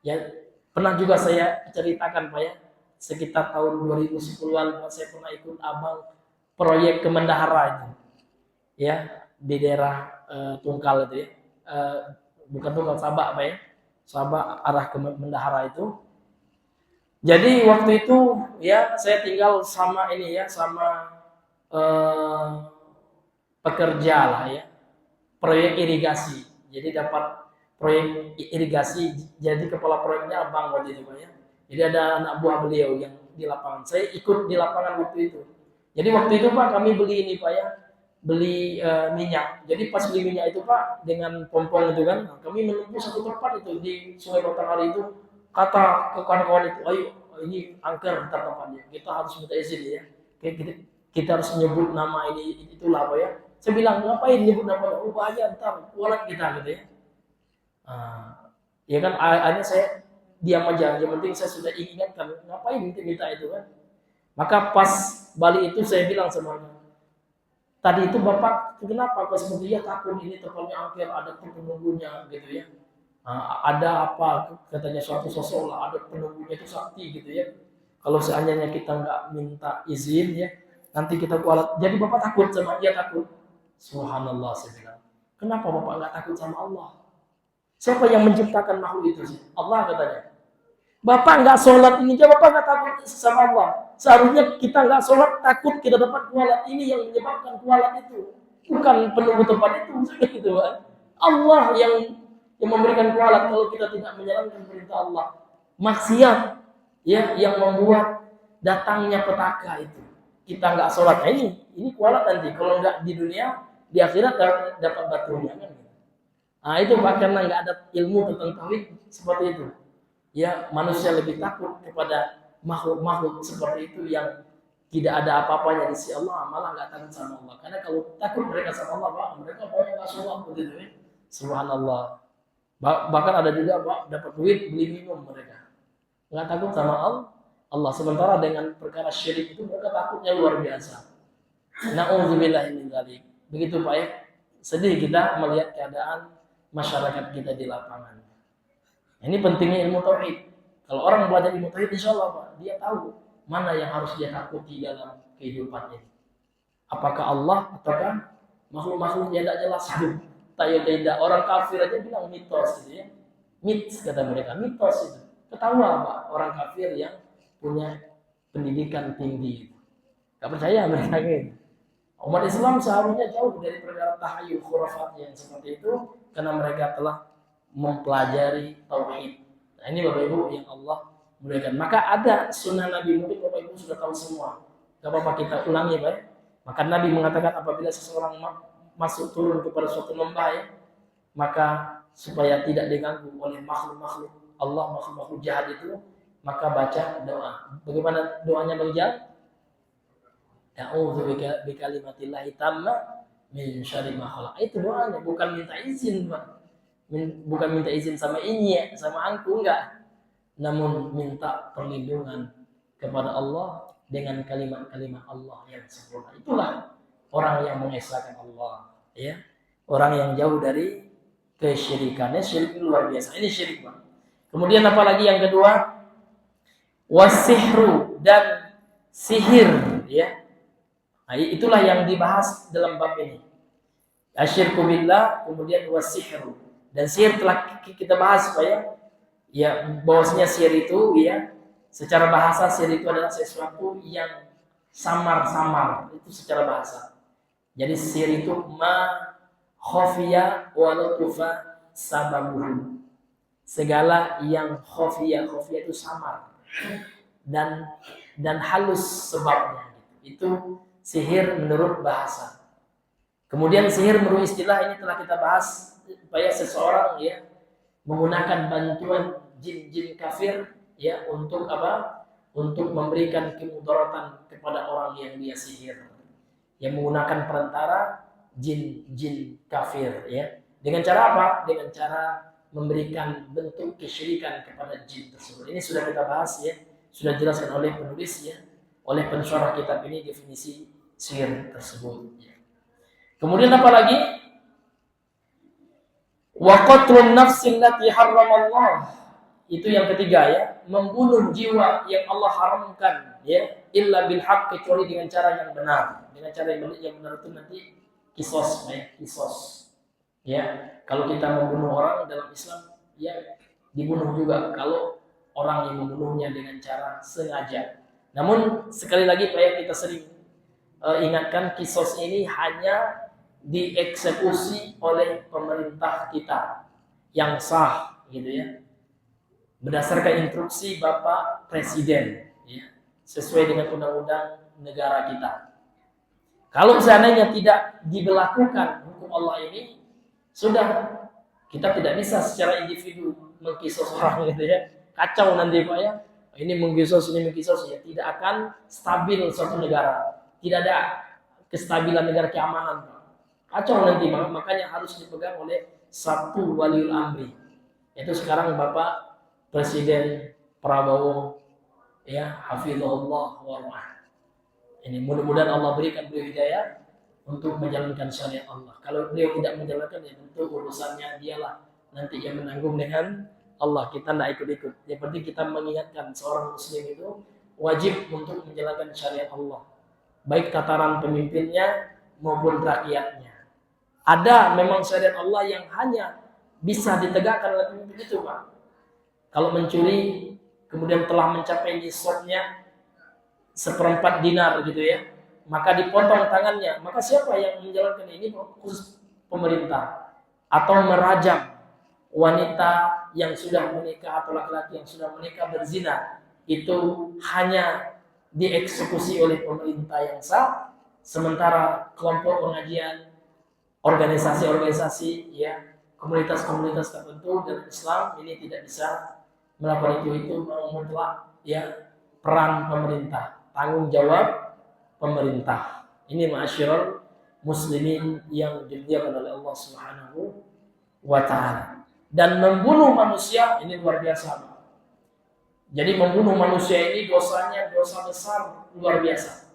Ya, pernah juga saya ceritakan Pak ya. Sekitar tahun 2010-an saya pernah ikut abang proyek Kemendahara itu. Ya, di daerah Tungkal itu ya. Bukan Tungkal, Sabak Pak ya. Sabak arah Kemendahara itu. Jadi waktu itu ya saya tinggal sama ini ya, sama pekerja lah ya, proyek irigasi. Jadi dapat proyek irigasi, jadi kepala proyeknya abang waktu itu Pak ya. Jadi ada anak buah beliau yang di lapangan. Saya ikut di lapangan waktu itu. Jadi waktu itu Pak kami beli ini Pak ya, beli minyak. Jadi pas beli minyak itu Pak dengan pompong itu kan, kami menempuh satu tempat itu di Sungai Batanghari itu. Kata ke kawan-kawan itu, ayo ini angker ntar tempatnya. Kita harus minta izin ya. Kita harus menyebut nama ini itulah Pak ya. Saya bilang ngapain nyebut nama? Oh bahaya ntar kualat kita gitu ya. Ya kan akhirnya saya diam aja. Yang penting saya sudah ingatkan ngapain minta itu kan. Maka pas balik itu saya bilang semuanya. Tadi itu Bapak kenapa kok seperti ya takut ini tempatnya angker, ada penunggunya gitu ya. Ada apa katanya suatu sosok lah, ada penunggunya itu sakti gitu ya. Kalau seandainya kita nggak minta izin ya, nanti kita kualat. Jadi Bapak takut sama dia, takut. Subhanallah saya bilang. Kenapa Bapak nggak takut sama Allah? Siapa yang menciptakan makhluk itu sih? Allah katanya. Bapak nggak sholat ini, Bapak nggak takut sama Allah. Seharusnya kita nggak sholat takut kita dapat kualat. Ini yang menyebabkan kualat itu, bukan penunggu tempat itu, gitu kan? Allah yang memberikan kualat kalau kita tidak menjalankan perintah Allah. Maksiat, ya, yang membuat datangnya petaka itu. Kita nggak sholat, nah ini kualat nanti. Kalau nggak di dunia, di akhirat dapat batunya kan. Nah itu Pak, karena nggak ada ilmu tentang tauhid seperti itu. Ya, manusia lebih takut kepada makhluk-makhluk seperti itu yang tidak ada apa-apanya di sisi Allah, malah nggak takut sama Allah. Karena kalau takut mereka sama Allah, Pak, mereka pokoknya nggak sholat begitu ya. Subhanallah. Bahkan ada juga Pak, dapat duit beli minum mereka. Nggak takut sama Allah. Sementara dengan perkara syirik itu mereka takutnya luar biasa. Na'udzubillah min dzalik. Begitu Pak ya. Sedih kita melihat keadaan masyarakat kita di lapangan. Ini pentingnya ilmu tauhid. Kalau orang belajar ilmu tauhid, insya Allah Pak, dia tahu mana yang harus dia takuti dalam kehidupannya. Apakah Allah ataukah makhluk-makhluk yang tidak jelas itu? Tidak. Orang kafir aja bilang mitos gitu ya. Mitos kata mereka, mitos itu. Ketawa Pak, orang kafir yang punya pendidikan tinggi. Gak percaya mereka gitu. Umat Islam seharusnya jauh dari perkara tahayul khurafat yang seperti itu karena mereka telah mempelajari tauhid. Nah, ini Bapak Ibu yang Allah muliakan. Maka ada sunnah Nabi, mungkin Bapak Ibu sudah tahu semua. Gak apa-apa kita ulangi Pak. Maka Nabi mengatakan apabila seseorang masuk turun kepada suatu lembah ya, maka supaya tidak diganggu oleh makhluk-makhluk Allah, makhluk-makhluk jahat itu, maka baca doa. Bagaimana doanya Bang Jal? A'udzu bikalimatillahi tamma min syarri ma khalaq. Itu doanya, bukan minta izin, Pak. Bukan minta izin sama Inye, sama Angku, enggak. Namun minta perlindungan kepada Allah dengan kalimat-kalimat Allah yang sempurna. Itulah orang yang mengesahkan Allah, ya. Orang yang jauh dari kesyirikannya. Syirik luar biasa. Ini syirik, Pak. Kemudian apalagi yang kedua? Wasihru, dan sihir, ya. Nah, itulah yang dibahas dalam bab ini. Asyirku billah, kemudian wasihru. Dan sihir telah kita bahas supaya ya bahwasanya sihir itu ya secara bahasa sihir itu adalah sesuatu yang samar-samar, itu secara bahasa. Jadi sihir itu ma khafiya wa latufa sababuhu. Segala yang khafiya itu samar dan halus sebabnya. Itu sihir menurut bahasa. Kemudian sihir menurut istilah ini telah kita bahas supaya seseorang ya menggunakan bantuan jin-jin kafir ya untuk apa? Untuk memberikan kemudaratan kepada orang yang dia sihir. Yang menggunakan perantara jin-jin kafir ya. Dengan cara apa? Dengan cara memberikan bentuk kesyirikan kepada jin tersebut. Ini sudah kita bahas ya. Sudah dijelaskan oleh penulis ya, oleh pensyarah kitab ini definisi sihir tersebut ya. Kemudian apa lagi? Wa qatlun nafsin lati harramallah. Itu yang ketiga ya, membunuh jiwa yang Allah haramkan ya, illa bil haqq, kecuali dengan cara yang benar. Dengan cara yang benar itu nanti kisos ya, kisos. Ya, kalau kita membunuh orang dalam Islam ya dibunuh juga kalau orang yang membunuhnya dengan cara sengaja. Namun sekali lagi Pak ya, kita sering ingatkan kisos ini hanya dieksekusi oleh pemerintah kita yang sah gitu ya, berdasarkan instruksi Bapak Presiden ya, sesuai dengan undang-undang negara kita. Kalau seandainya tidak diberlakukan hukum Allah ini, sudah kita tidak bisa secara individu mengkisos orang gitu ya, kacau nanti Pak ya, ini mengkisos ini mengkisos ya, tidak akan stabil suatu negara, tidak ada kestabilan negara, keamanan Pak. Kacau nanti, makanya harus dipegang oleh satu waliul amri. Itu sekarang Bapak Presiden Prabowo ya, hafizahullah wa ra'ah. Ini mudah-mudahan Allah berikan beliau hidayah untuk menjalankan syariat Allah. Kalau beliau tidak menjalankan ya tentu urusannya dialah nanti yang menanggung dengan Allah. Kita tidak ikut-ikut. Yang penting kita mengingatkan seorang muslim itu wajib untuk menjalankan syariat Allah, baik tataran pemimpinnya maupun rakyatnya. Ada memang syariat Allah yang hanya bisa ditegakkan oleh pemimpin itu Pak. Kalau mencuri kemudian telah mencapai nisabnya 1/4 dinar gitu ya, maka dipotong tangannya. Maka siapa yang menjalankan ini? Khusus pemerintah. Atau merajam wanita yang sudah menikah atau laki-laki yang sudah menikah berzina, itu hanya dieksekusi oleh pemerintah yang sah. Sementara kelompok pengajian, organisasi-organisasi ya, komunitas-komunitas tertentu dalam Islam ini tidak bisa melakukan itu mutlak ya peran pemerintah, tanggung jawab pemerintah. Ini ma'asyiral muslimin yang dimuliakan oleh Allah Subhanahu wa taala. Dan membunuh manusia ini luar biasa. Jadi membunuh manusia ini dosanya dosa besar luar biasa.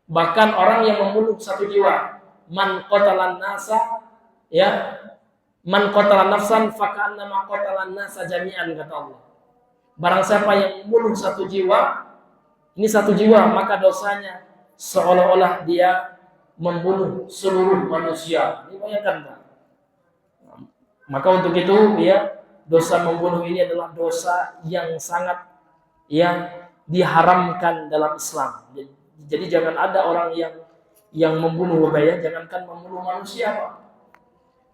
Bahkan orang yang membunuh satu jiwa, man qatalan nasa ya, man qatalan nafsan faka'annama qatalan nasa jami'an, kata Allah. Barang siapa yang membunuh satu jiwa, ini satu jiwa, maka dosanya seolah-olah dia membunuh seluruh manusia. Ini bayangkan, Pak. Maka untuk itu ya, dosa membunuh ini adalah dosa yang sangat diharamkan dalam Islam. Jadi jangan ada orang yang membunuh, ya, jangankan membunuh manusia, Pak.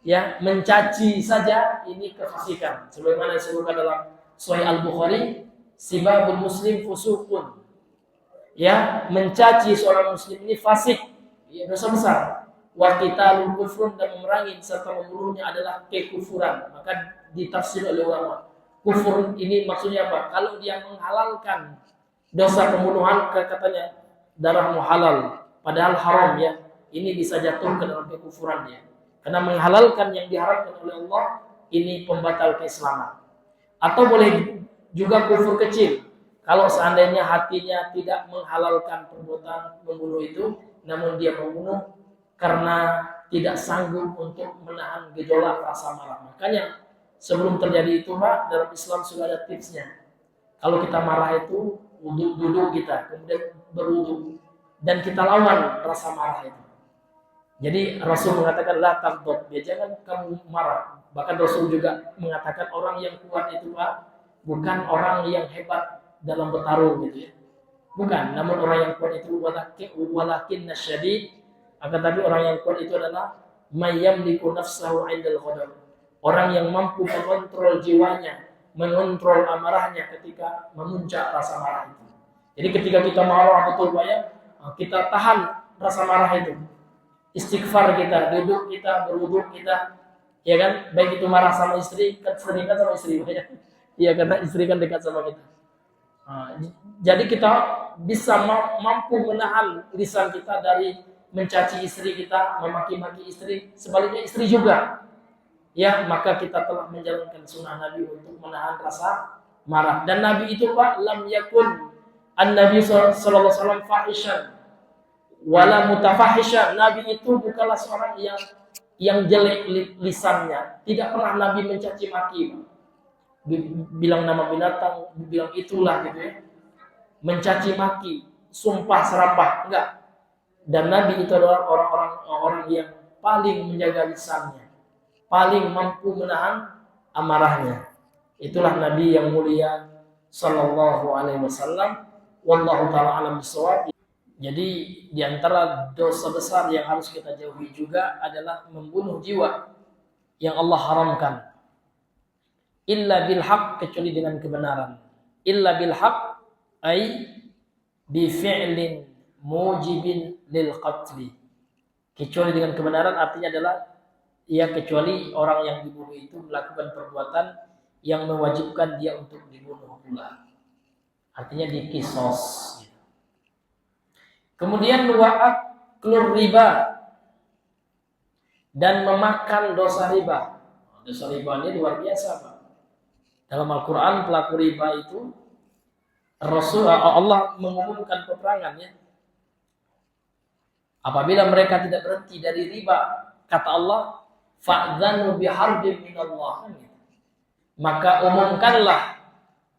Ya, mencaci saja ini kefasikan. Sebagaimana disebutkan dalam Sahih Al-Bukhari, sibabul muslim fusuqun. Ya, mencaci seorang muslim ini fasik, ya, dosa besar. Wa qitalul kufrun, dan memerangi serta membunuhnya adalah kekufuran. Maka ditafsir oleh ulama, kufur ini maksudnya apa? Kalau dia menghalalkan dosa pembunuhan, katanya darahmu halal, padahal haram, ya, ini bisa jatuh ke dalam kekufuran dia. Karena menghalalkan yang diharamkan oleh Allah ini pembatal keislaman. Atau boleh juga kufur kecil. Kalau seandainya hatinya tidak menghalalkan perbuatan membunuh itu, namun dia membunuh karena tidak sanggup untuk menahan gejolak rasa marah. Makanya sebelum terjadi itu, Pak, dalam Islam sudah ada tipsnya. Kalau kita marah itu, duduk kita, kemudian berwudu, dan kita lawan rasa marah itu. Jadi Rasul mengatakan la taghdab, ya, jangan kamu marah. Bahkan Rasul juga mengatakan orang yang kuat itu, Pak, bukan orang yang hebat dalam bertarung gitu, ya. Bukan, namun orang yang kuat itu walakin nasyadid, akan tapi orang yang kuat itu adalah mayyamliku nafsahu 'indal ghadab. Orang yang mampu mengontrol jiwanya, mengontrol amarahnya ketika memuncak rasa marah itu. Jadi ketika kita marah betul, Pak, ya, kita tahan rasa marah itu. Istighfar kita, duduk kita, berwudu kita, ya kan? Baik itu marah sama istri, kan sering kan sama istri, Pak, ya. Iya, karena istri kan dekat sama kita. Jadi kita bisa mampu menahan lisan kita dari mencaci istri kita, memaki-maki istri, sebaliknya istri juga. Ya, maka kita telah menjalankan sunnah Nabi untuk menahan rasa marah. Dan Nabi itu, Pak, lam yakun an-Nabi sallallahu alaihi wasallam fahishan wala mutafahishan. Nabi itu bukanlah seorang yang jelek lisannya. Tidak pernah Nabi mencaci maki, bilang nama binatang, bilang itulah gitu, ya. Mencaci maki, sumpah serapah, enggak. Dan Nabi itu adalah orang yang paling menjaga lisannya, paling mampu menahan amarahnya. Itulah Nabi yang mulia sallallahu alaihi wasallam. Wallahu taala alam bisawab. Jadi di antara dosa besar yang harus kita jauhi juga adalah membunuh jiwa yang Allah haramkan. Illa bil haq, kecuali dengan kebenaran. Illa bil haq ay bi fi'lin mujibin lil qatli. Kecuali dengan kebenaran artinya adalah ya, kecuali orang yang dibunuh itu melakukan perbuatan yang mewajibkan dia untuk dibunuh pula. Artinya dikisos. Kemudian wa'aklur riba, dan memakan dosa riba. Dosa riba ini luar biasa, Pak. Dalam Al-Quran pelaku riba itu Allah mengumumkan peperangan, ya. Apabila mereka tidak berhenti dari riba, kata Allah, fa'dzanu biharbin minallah. Maka umumkanlah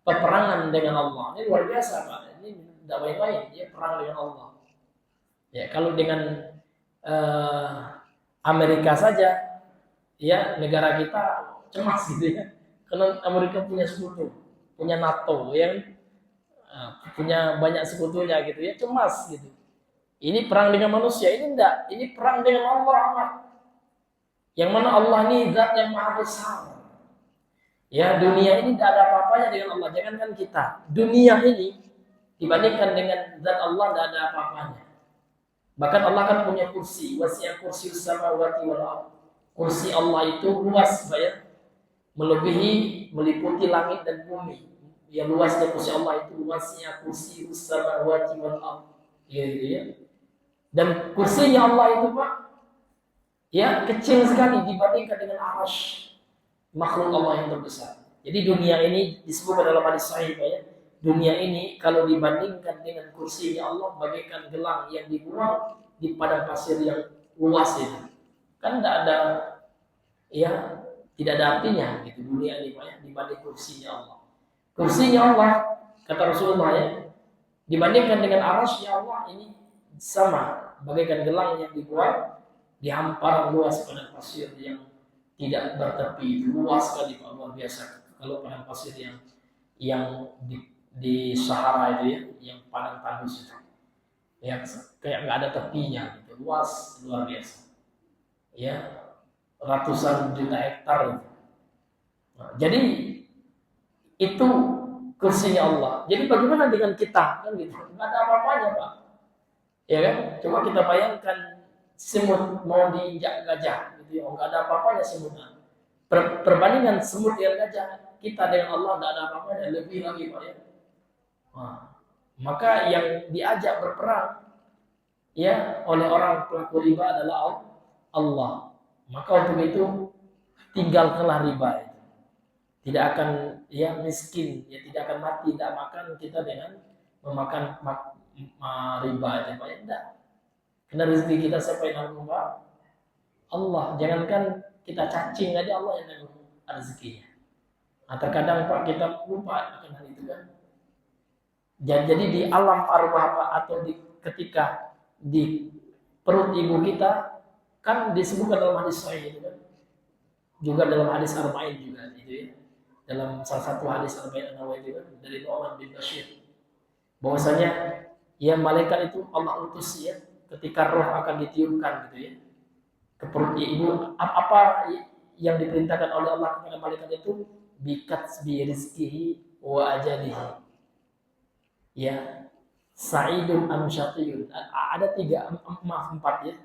peperangan dengan Allah. Ini luar biasa, Pak. Ini tidak main-main, dia perang dengan Allah. Ya, kalau dengan Amerika saja, ya, negara kita cemas gitu, ya. Karena Amerika punya sekutu, punya NATO, ya, punya banyak sekutunya gitu, ya, cemas gitu. Ini perang dengan manusia, ini enggak, ini perang dengan Allah. Yang mana Allah ini zat yang maha besar. Ya, dunia ini tidak ada apa-apanya dengan Allah. Jangankan kita, dunia ini dibandingkan dengan zat Allah tidak ada apa-apanya. Bahkan Allah kan punya kursi, wasi'a kursiyyus samawati wal ardh. Kursi Allah itu luas, Pak, ya. Meliputi langit dan bumi. Ya luasnya kursi Allah itu luasnya kursi samawati wal ardh. Gitu ya. Dan kursinya Allah itu Pak, ya kecil sekali dibandingkan dengan arasy makhluk Allah yang terbesar. Jadi dunia ini disebut dalam hadis sahih Pak ya. Dunia ini kalau dibandingkan dengan kursinya Allah bagaikan gelang yang dibuang di padang pasir yang luas itu. Kan tidak ada ya tidak ada artinya gitu dunia ini Pak ya dibanding kursinya Allah. Kursinya Allah kata Rasulullah ya dibandingkan dengan arasy-Nya Allah ini sama bagaikan gelang yang dibuang di hamparan luas padang pasir yang tidak bertepi, luas sekali Pak, luar biasa. Kalau padang pasir yang di Sahara itu ya, yang padang tandus itu, ya kayak nggak ada tepinya, gitu. Luas luar biasa. Ya, ratusan juta hektar itu. Nah, jadi itu kursinya Allah. Jadi bagaimana dengan kita? Kan gitu, nggak ada apa-apanya Pak. Ya kan? Coba kita bayangkan semut mau diinjak gajah, gitu ya, nggak ada apa-apanya semutnya. Perbandingan semut dengan gajah, kita dengan Allah nggak ada apa-apanya, lebih lagi Pak ya. Nah, maka yang diajak berperang ya oleh orang pelaku riba adalah Allah. Maka untuk itu tinggalkanlah riba itu. Tidak akan ya miskin, ya tidak akan mati, tidak makan kita dengan memakan riba aja Pak ya. Tidak. Karena rezeki kita siapa yang nanggung Pak? Allah. Jangankan kita cacing aja Allah yang nanggung rezekinya. Nah, terkadang Pak kita lupa akan hal itu kan. Jadi di alam arwah Pak atau ketika di perut ibu kita kan disebutkan dalam hadis sahih itu kan. Juga dalam hadis Arba'in juga itu ya. Dalam salah satu hadis Arba'in An-Nawawi itu kan dari Nu'man bin Bashir. Bahwasanya ya malaikat itu Allah utus ya ketika roh akan ditiupkan gitu ya ke perut ibu, apa yang diperintahkan oleh Allah kepada malaikat itu bikat bi rizqihi wa ajalihi ya sa'idun am syaqiyun. Ada empat ya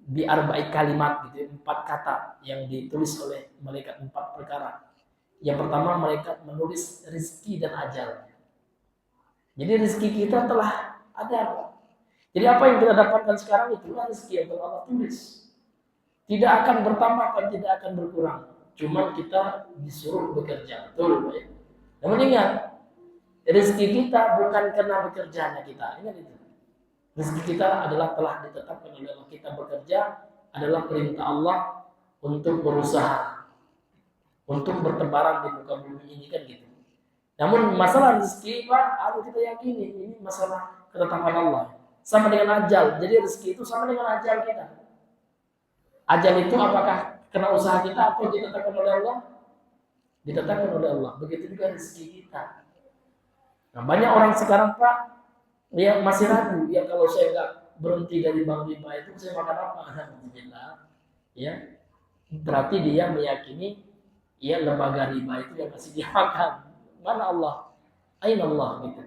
bi arba'i kalimat gitu ya, 4 kata yang ditulis oleh malaikat, 4 perkara. Yang pertama malaikat menulis rizki dan ajal. Jadi rizki kita telah ada. Jadi apa yang kita dapatkan sekarang itulah rezeki yang telah Allah tulis. Tidak akan bertambah dan tidak akan berkurang. Cuma kita disuruh bekerja. Betul, Pak. Namun ingat, rezeki kita bukan karena bekerjanya kita. Ingat itu. Rezeki kita adalah telah ditetapkan oleh Allah. Kita bekerja adalah perintah Allah untuk berusaha. Untuk bertebaran di muka bumi ini kan gitu. Namun masalah rezeki Pak, harus kita yakini ini masalah ketetapan Allah. Sama dengan ajal. Jadi rezeki itu sama dengan ajal kita. Ajal itu apakah kena usaha kita atau ditetapkan oleh Allah? Ditetapkan oleh Allah. Begitu juga rezeki kita. Nah, banyak orang sekarang Pak, dia masih ragu. Ya kalau saya nggak berhenti dari bank riba itu, saya makan apa? Alhamdulillah. Ya, berarti dia meyakini ya lembaga riba itu yang masih dia makan. Mana Allah? Aina Allah gitu.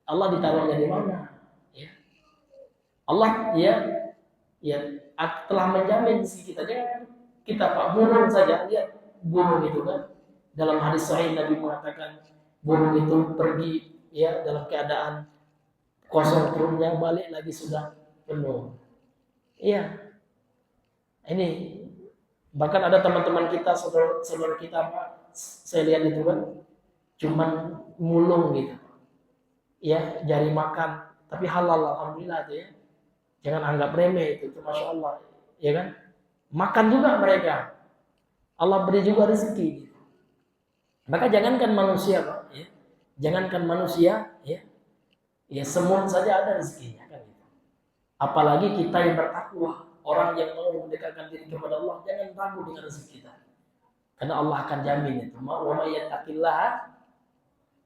Allah ditaruhnya di mana? Ya. Allah ya telah menjamin rezeki kita. Jangan kita Pak burung saja lihat burung itu kan. Dalam hadis sahih Nabi mengatakan burung itu pergi ya dalam keadaan kosong perutnya, balik lagi sudah penuh. Iya. Ini bahkan ada teman-teman kita, saudara kita Pak, saya lihat itu kan cuman mulung gitu. Ya, jari makan tapi halal alhamdulillah itu ya. Jangan anggap remeh itu Masya Allah, ya kan? Makan juga mereka. Allah beri juga rezeki. Gitu. Maka jangankan manusia, Pak, ya. Jangankan manusia, ya. Ya semut saja ada rezekinya kan gitu. Apalagi kita yang bertakwa, orang yang mau mendekatkan diri kepada Allah, jangan ragu dengan rezeki kita. Karena Allah akan jamin itu. Wa may yattaqillaha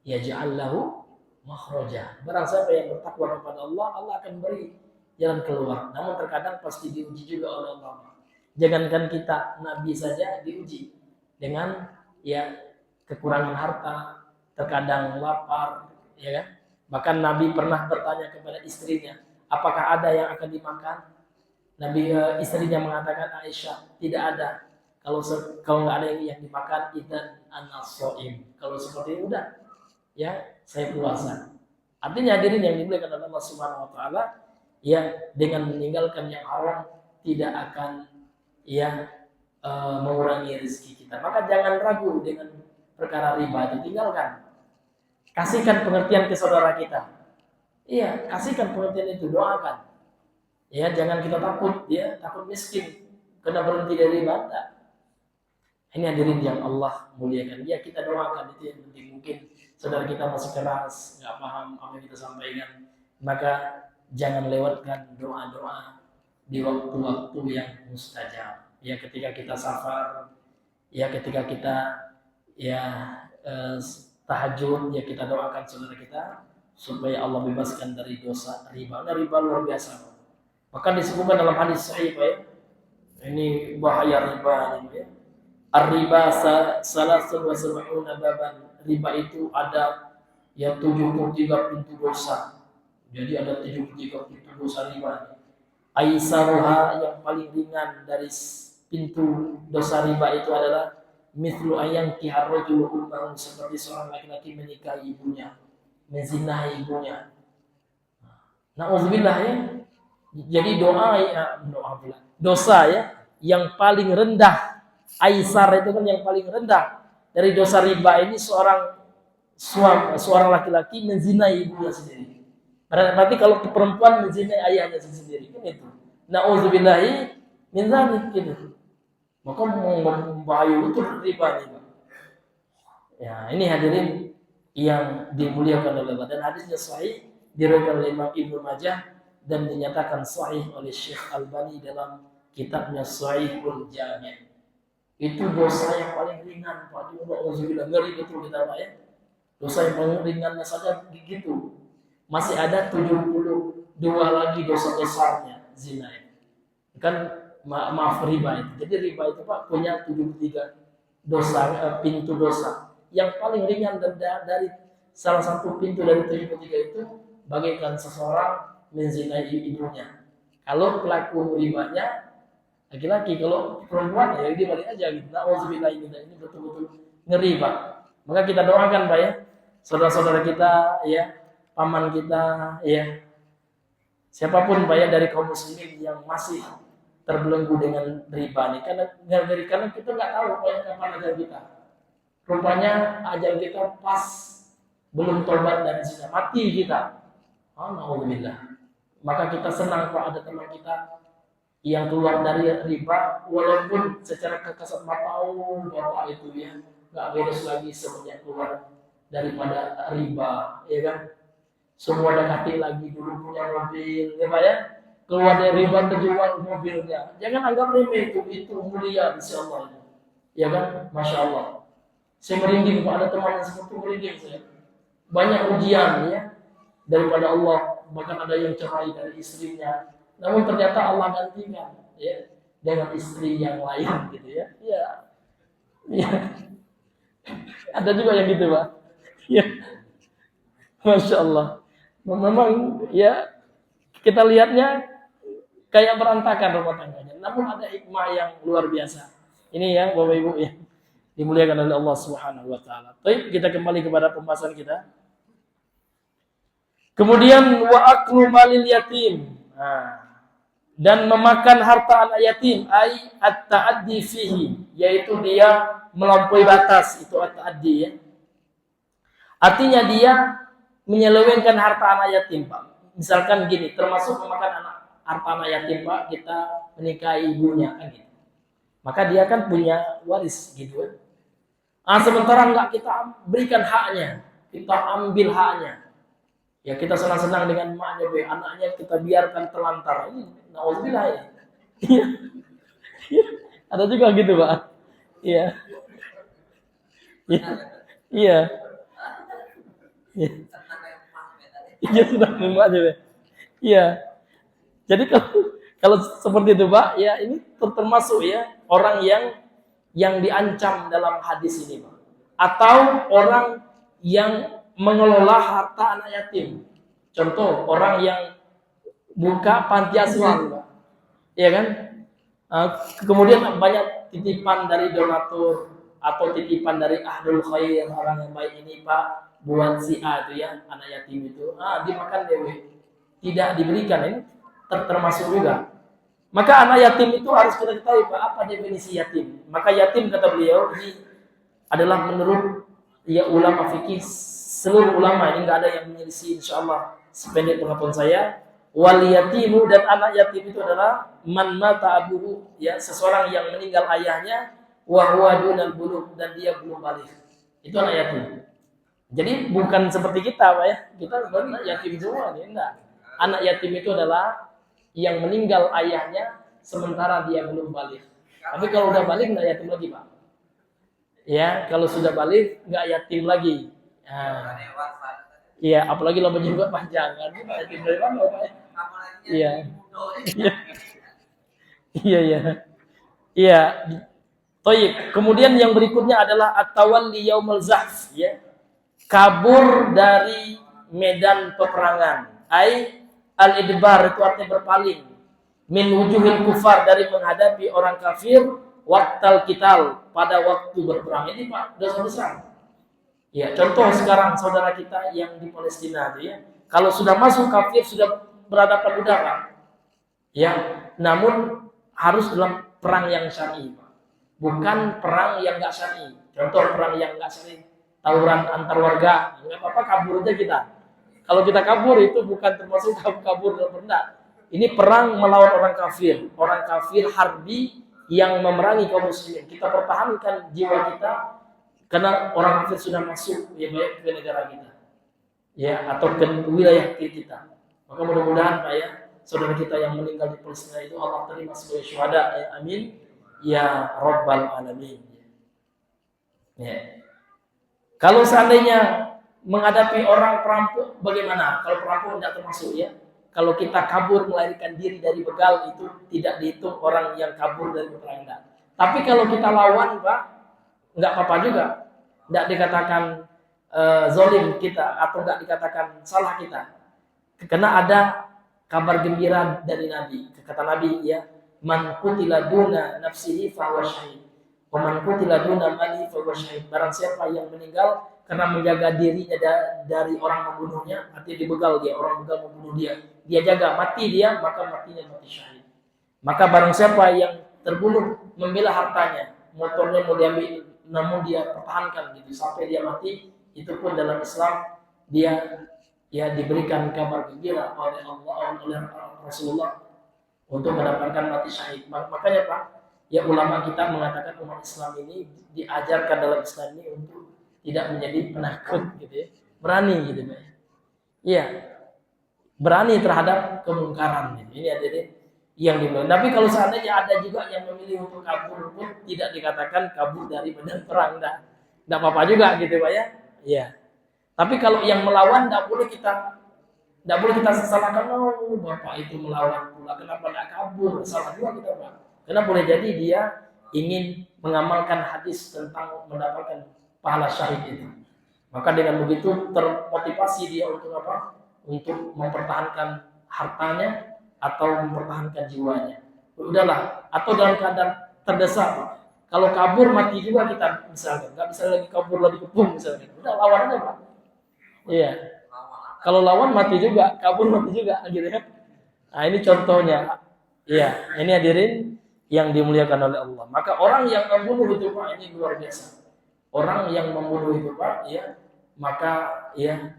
yaj'al lahu makhraja. Barang siapa yang bertakwa kepada Allah, Allah akan beri jalan keluar. Namun terkadang pasti diuji juga oleh Allah. Jangankan kita nabi saja diuji dengan ya kekurangan harta, terkadang lapar, ya kan? Bahkan Nabi pernah bertanya kepada istrinya, apakah ada yang akan dimakan? Nabi istrinya mengatakan Aisyah, tidak ada. Kalau nggak ada yang dimakan, idan ana shaim. Kalau seperti itu udah, ya saya puasa. Artinya hadirin yang dimuliakan oleh Allah Subhanahu wa taala, ya dengan meninggalkan yang haram tidak akan ya mengurangi rezeki kita. Maka jangan ragu dengan perkara riba itu, tinggalkan. Kasihkan pengertian ke saudara kita. Iya, kasihkan pengertian itu, doakan. Ya, jangan kita takut, ya, takut miskin kena berhenti dari riba. Ini hadirin yang Allah muliakan. Ya, kita doakan, itu yang penting. Mungkin saudara kita masih keras, nggak paham apa yang kita sampaikan, maka jangan lewatkan doa-doa di waktu-waktu yang mustajab. Ya, ketika kita safar, ya ketika kita ya tahajud, ya kita doakan saudara kita supaya Allah bebaskan dari dosa riba. Nah, riba luar biasa. Maka disebutkan dalam hadis sahih, Pak, ya. Ini bahaya riba ini, ya. Ar-riba salasun wa sab'una baban. Riba itu ada ya 73 pintu dosa. Jadi ada 73 pintu dosa riba. Aisaruha, yang paling ringan dari pintu dosa riba itu adalah mithlu ayang kiharrajul ummahu, seperti seorang laki-laki menikahi ibunya, menzinahi ibunya. Nauzubillah, ya. Jadi dosa ya yang paling rendah, aisar itu kan yang paling rendah dari dosa riba ini, seorang laki-laki menzinai ibunya sendiri. Berarti kalau perempuan menzinai ayahnya sendiri, kan itu. Nauzubillahi min dzalik, gitu. Maka membahayakan itu riba nih. Ya, ini hadirin yang dimuliakan oleh Allah, dan hadisnya sahih diriwayatkan oleh Imam Ibnu Majah dan dinyatakan sahih oleh Syekh Albani dalam kitabnya Sahihul Jami'. Itu dosa yang paling ringan, Pak. Alhamdulillah, ngeri betul kita, Pak, ya. Dosa yang paling ringannya saja begitu. Masih ada 72 lagi dosa besarnya, zina. Kan maaf, riba itu. Jadi riba itu, Pak, punya 73 dosa, pintu dosa. Yang paling ringan dari salah satu pintu dari 73 itu bagaikan seseorang menzinai ibunya. Kalau pelaku ribanya laki-laki, kalau perempuan ya dia balik aja gitu. Nauzubillah, ini betul-betul ngeri, Pak. Maka kita doakan, Pak, ya, saudara-saudara kita, ya, paman kita, ya, siapapun, Pak, ya, dari kaum muslimin yang masih terbelenggu dengan riba nih, karena kita nggak tahu, Pak, ya, kapan ajal kita. Rupanya ajal kita pas belum tobat dari zina, mati kita. Alhamdulillah. Maka kita senang, Pak, ada teman kita yang keluar dari riba, walaupun secara kasat mata bapak itu ya nggak beres lagi semenjak keluar daripada riba, ya kan? Semua dekati lagi, dulu punya mobil, ya Pak, ya. Keluar dari riba, terjual mobilnya. Jangan anggap remeh, itu mulia di sisi Allah, ya kan? Masya Allah. Saya merinding, Pak, ada teman yang seperti merinding saya. Banyak ujian, ya, daripada Allah. Bahkan ada yang cerai dari istrinya, namun ternyata Allah gantikan, ya, dengan istri yang lain, gitu, ya. Ya, ya. Ada juga yang gitu, Pak. Ya, Masya Allah. Memang, ya, kita lihatnya kayak berantakan rumah tangganya, namun ada hikmah yang luar biasa. Ini ya, Bapak Ibu, ya, dimuliakan oleh Allah Subhanahu wa taala. Baik, kita kembali kepada pembahasan kita. Kemudian wa aklu malil yatim. Dan memakan harta anak yatim, ai at-ta'addi fihi, yaitu dia melampaui batas, itu at-ta'addi, ya. Artinya dia menyelewengkan harta anak yatim, Pak. Misalkan gini, termasuk memakan harta anak yatim, Pak, kita menikahi ibunya, kan gitu. Maka dia kan punya waris, gitu, ya. Sementara enggak kita berikan haknya, kita ambil haknya. Ya, kita senang-senang dengan emaknya, anaknya kita biarkan telantar. Ini nauzubillah, ya. Iya. Ada juga gitu, Pak. Iya. Iya. Iya. Iya, sudah emaknya, Pak. Iya. Jadi kalau seperti itu, Pak, ya, ini termasuk, ya, orang yang diancam dalam hadis ini, Pak. Atau orang yang mengelola harta anak yatim. Contoh, orang yang buka panti asuhan, Pak. Iya kan? Kemudian banyak titipan dari donatur atau titipan dari ahlul khair, orang yang baik ini Pak, buat si A itu ya, anak yatim itu, dimakan dewe, tidak diberikan, ini termasuk juga. Maka anak yatim itu harus kita ketahui Pak, apa definisi yatim. Maka yatim kata beliau ini adalah menurut ya ulama fikih, seluruh ulama, ini nggak ada yang menyelisih insyaallah sependek pengetahuan saya. Wal yatimu, dan anak yatim itu adalah man mata abuhu, ya seseorang yang meninggal ayahnya, wa huwa dunal bulugh, dan dia belum balik. Itu anak yatim. Jadi bukan seperti kita Pak ya, kita anak yatim semua nih, enggak. Anak yatim itu adalah yang meninggal ayahnya sementara dia belum balik. Tapi kalau udah balik enggak yatim lagi Pak. Ya, kalau sudah balik enggak yatim lagi. Iya, apalagi lama juga panjang kan. Yatim dari mana Pak? Iya. Iya, iya. Iya. Toib. Kemudian yang berikutnya adalah at-tawalli yaumul zahf, ya. Kabur dari medan peperangan. Al-idbar itu artinya berpaling. Min wujuhil kufar, dari menghadapi orang kafir, waqtal qital, pada waktu berperang. Ini Pak, dosa besar. Ya, contoh sekarang saudara kita yang di Palestina itu ya, kalau sudah masuk kafir sudah berhadapan udara. Ya, namun harus dalam perang yang syar'i, bukan perang yang enggak syar'i. Contoh perang yang enggak syar'i, tawuran antar warga, enggak apa-apa, kabur aja kita. Kalau kita kabur itu bukan termasuk kabur dalam perang. Ini perang melawan orang kafir harbi yang memerangi kaum muslimin. Kita pertahankan jiwa kita karena orang kafir sudah masuk ya baik ke negara kita, ya atau ke wilayah kita. Maka mudah-mudahan Pak ya, saudara kita yang meninggal di Palestina itu Allah terima sebagai syuhada, ya amin ya rabbal alamin. Ya. Kalau seandainya menghadapi orang perampok bagaimana? Kalau perampok tidak termasuk ya. Kalau kita kabur melarikan diri dari begal itu tidak dihitung orang yang kabur dari peperangan. Tapi kalau kita lawan Pak, nggak apa-apa juga, nggak dikatakan zolim kita atau nggak dikatakan salah kita, karena ada kabar gembira dari Nabi. Kata Nabi ya, man qutila duna nafsihi fahuwa syahid, wa man qutila duna malihi fahuwa syahid. Barang siapa yang meninggal karena menjaga dirinya dari orang membunuhnya, artinya dibegal dia, orang begal membunuh dia jaga, mati dia, maka matinya mati syahid. Maka barang siapa yang terbunuh membela hartanya, motornya mau diambil namun dia pertahankan gitu sampai dia mati, itu pun dalam Islam dia ya diberikan kabar gembira oleh Allah, oleh Rasulullah untuk mendapatkan mati syahid. Makanya Pak, ya ulama kita mengatakan umat Islam ini diajarkan dalam Islam ini untuk tidak menjadi penakut gitu ya, berani gitu Pak. Iya, berani terhadap kemungkaran gitu. Ini ada yang dimulai. Tapi kalau seandainya ada juga yang memilih untuk kabur pun tidak dikatakan kabur dari medan perang, enggak apa-apa juga gitu Pak ya. Iya. Tapi kalau yang melawan enggak boleh kita salahkan, oh Bapak itu melawan pula, kenapa enggak kabur? Salah juga kita Pak. Karena boleh jadi dia ingin mengamalkan hadis tentang mendapatkan pahala syahid itu. Maka dengan begitu termotivasi dia untuk apa? Untuk mempertahankan hartanya atau mempertahankan jiwanya. Udahlah, atau dalam keadaan terdesak. Kalau kabur mati juga kita misalkan, nggak bisa lagi kabur lagi kepung misalkan. Udah lawan aja Pak. Iya. Kalau lawan mati juga, kabur mati juga, gitu kan? Nah ini contohnya. Iya, ini hadirin yang dimuliakan oleh Allah. Maka orang yang membunuh itu Pak, ini luar biasa. Orang yang membunuh itu Pak, ya, maka ya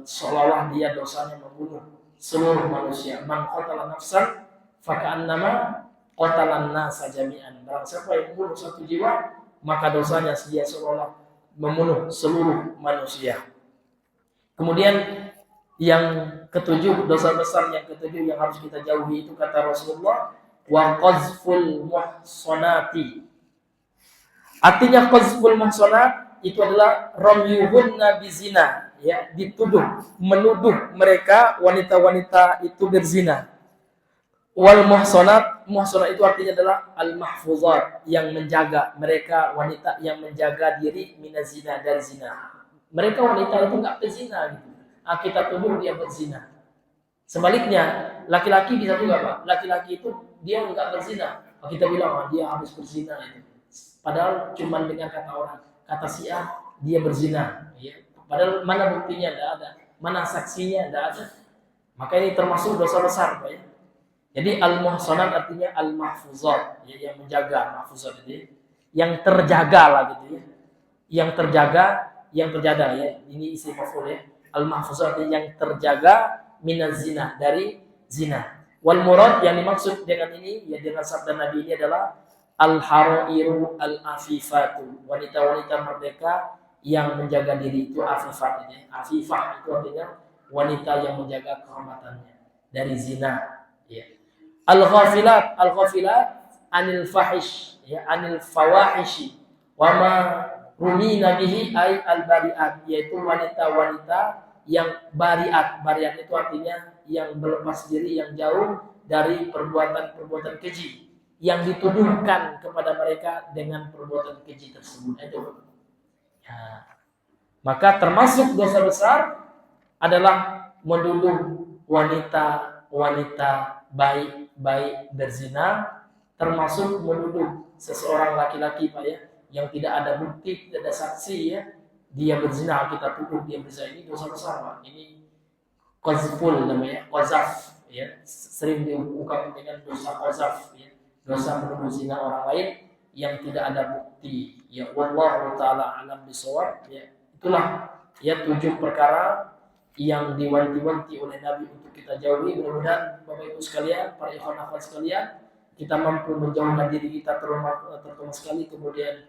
seolah-olah dia dosanya membunuh seluruh manusia. Man qatala nafsan faka'annama qatalan nasa jami'an. Barang siapa yang membunuh satu jiwa, maka dosanya dia seolah membunuh seluruh manusia. Kemudian yang ketujuh, dosa besar yang ketujuh yang harus kita jauhi itu kata Rasulullah, wa qazful muhsanati. Artinya qazful muhsanat itu adalah ramyuhunna bizina, ya, menuduh mereka wanita-wanita itu berzina. Wal muhsanat itu artinya adalah al mahfuzat, yang menjaga, mereka wanita yang menjaga diri minazina, dari zina. Mereka wanita itu enggak berzina gitu. Kita tuduh dia berzina. Sebaliknya, laki-laki bisa juga Pak. Laki-laki itu dia enggak berzina. Kita bilang dia habis berzina itu. Padahal cuma dengan kata orang, kata si A dia berzina. Ya. Padahal mana buktinya? Tidak ada. Mana saksinya? Tidak ada. Maka ini termasuk dosa besar, Pak ya. Jadi al-muhsanat artinya al-mahfuzat, ya, yang menjaga, mahfuzat itu yang terjaga lah gitu ya. Yang terjaga, yang terjaga ya. Ini isi maf'ul ya. Al-mahfuzat yang terjaga minaz zina, dari zina. Wal murad yang dimaksud dengan ini ya dengan sabda Nabi ini adalah al-harairu al-afifatu, wanita-wanita merdeka yang menjaga diri itu afifat ini. Afifah itu artinya wanita yang menjaga kehormatannya dari zina, ya. Al-ghafilat, al-ghafilat anil fahish, ya, anil fawahishi wa ma rumina bihi ay al-bari'at, yaitu wanita-wanita yang bari'at. Bari'at itu artinya yang berlepas diri, yang jauh dari perbuatan-perbuatan keji yang dituduhkan kepada mereka dengan perbuatan keji tersebut. Itu. Ya. Maka termasuk dosa besar adalah menuduh wanita-wanita baik berzina, termasuk menuduh seseorang laki-laki, Pak ya, yang tidak ada bukti, tidak ada saksi ya, dia berzina, kita tuduh dia berzina, ini dosa besar, Pak. Ini qazful namanya, qazaf ya, sering diungkapkan dengan dosa qazaf ya, dosa menuduh zina orang lain yang tidak ada bukti. Ya wallahu taala alam bisawab ya. Itulah ya 7 perkara yang diwanti-wanti oleh Nabi untuk kita jauhi. Mudah-mudahan Bapak Ibu sekalian, para ikhwan akhwat sekalian, kita mampu menjauhkan diri kita terutama sekali, kemudian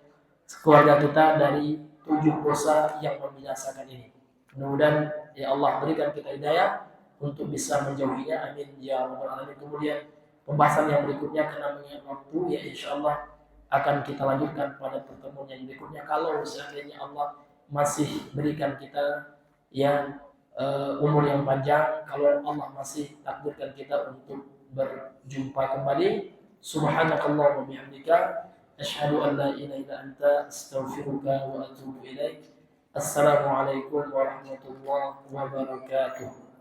keluarga kita dari 7 dosa yang membinasakan ini. Mudah-mudahan ya Allah berikan kita hidayah untuk bisa menjauhinya. Amin ya rabbal alamin. Kemudian pembahasan yang berikutnya karena mengingat waktu ya insyaallah akan kita lanjutkan pada pertemuan yang berikutnya kalau seandainya Allah masih berikan kita yang umur yang panjang, kalau Allah masih takdirkan kita untuk berjumpa kembali. Subhanakallah wa bihamdika asyhadu an la ilaha illa anta astaghfiruka wa atubu ilaik. Assalamualaikum warahmatullahi wabarakatuh.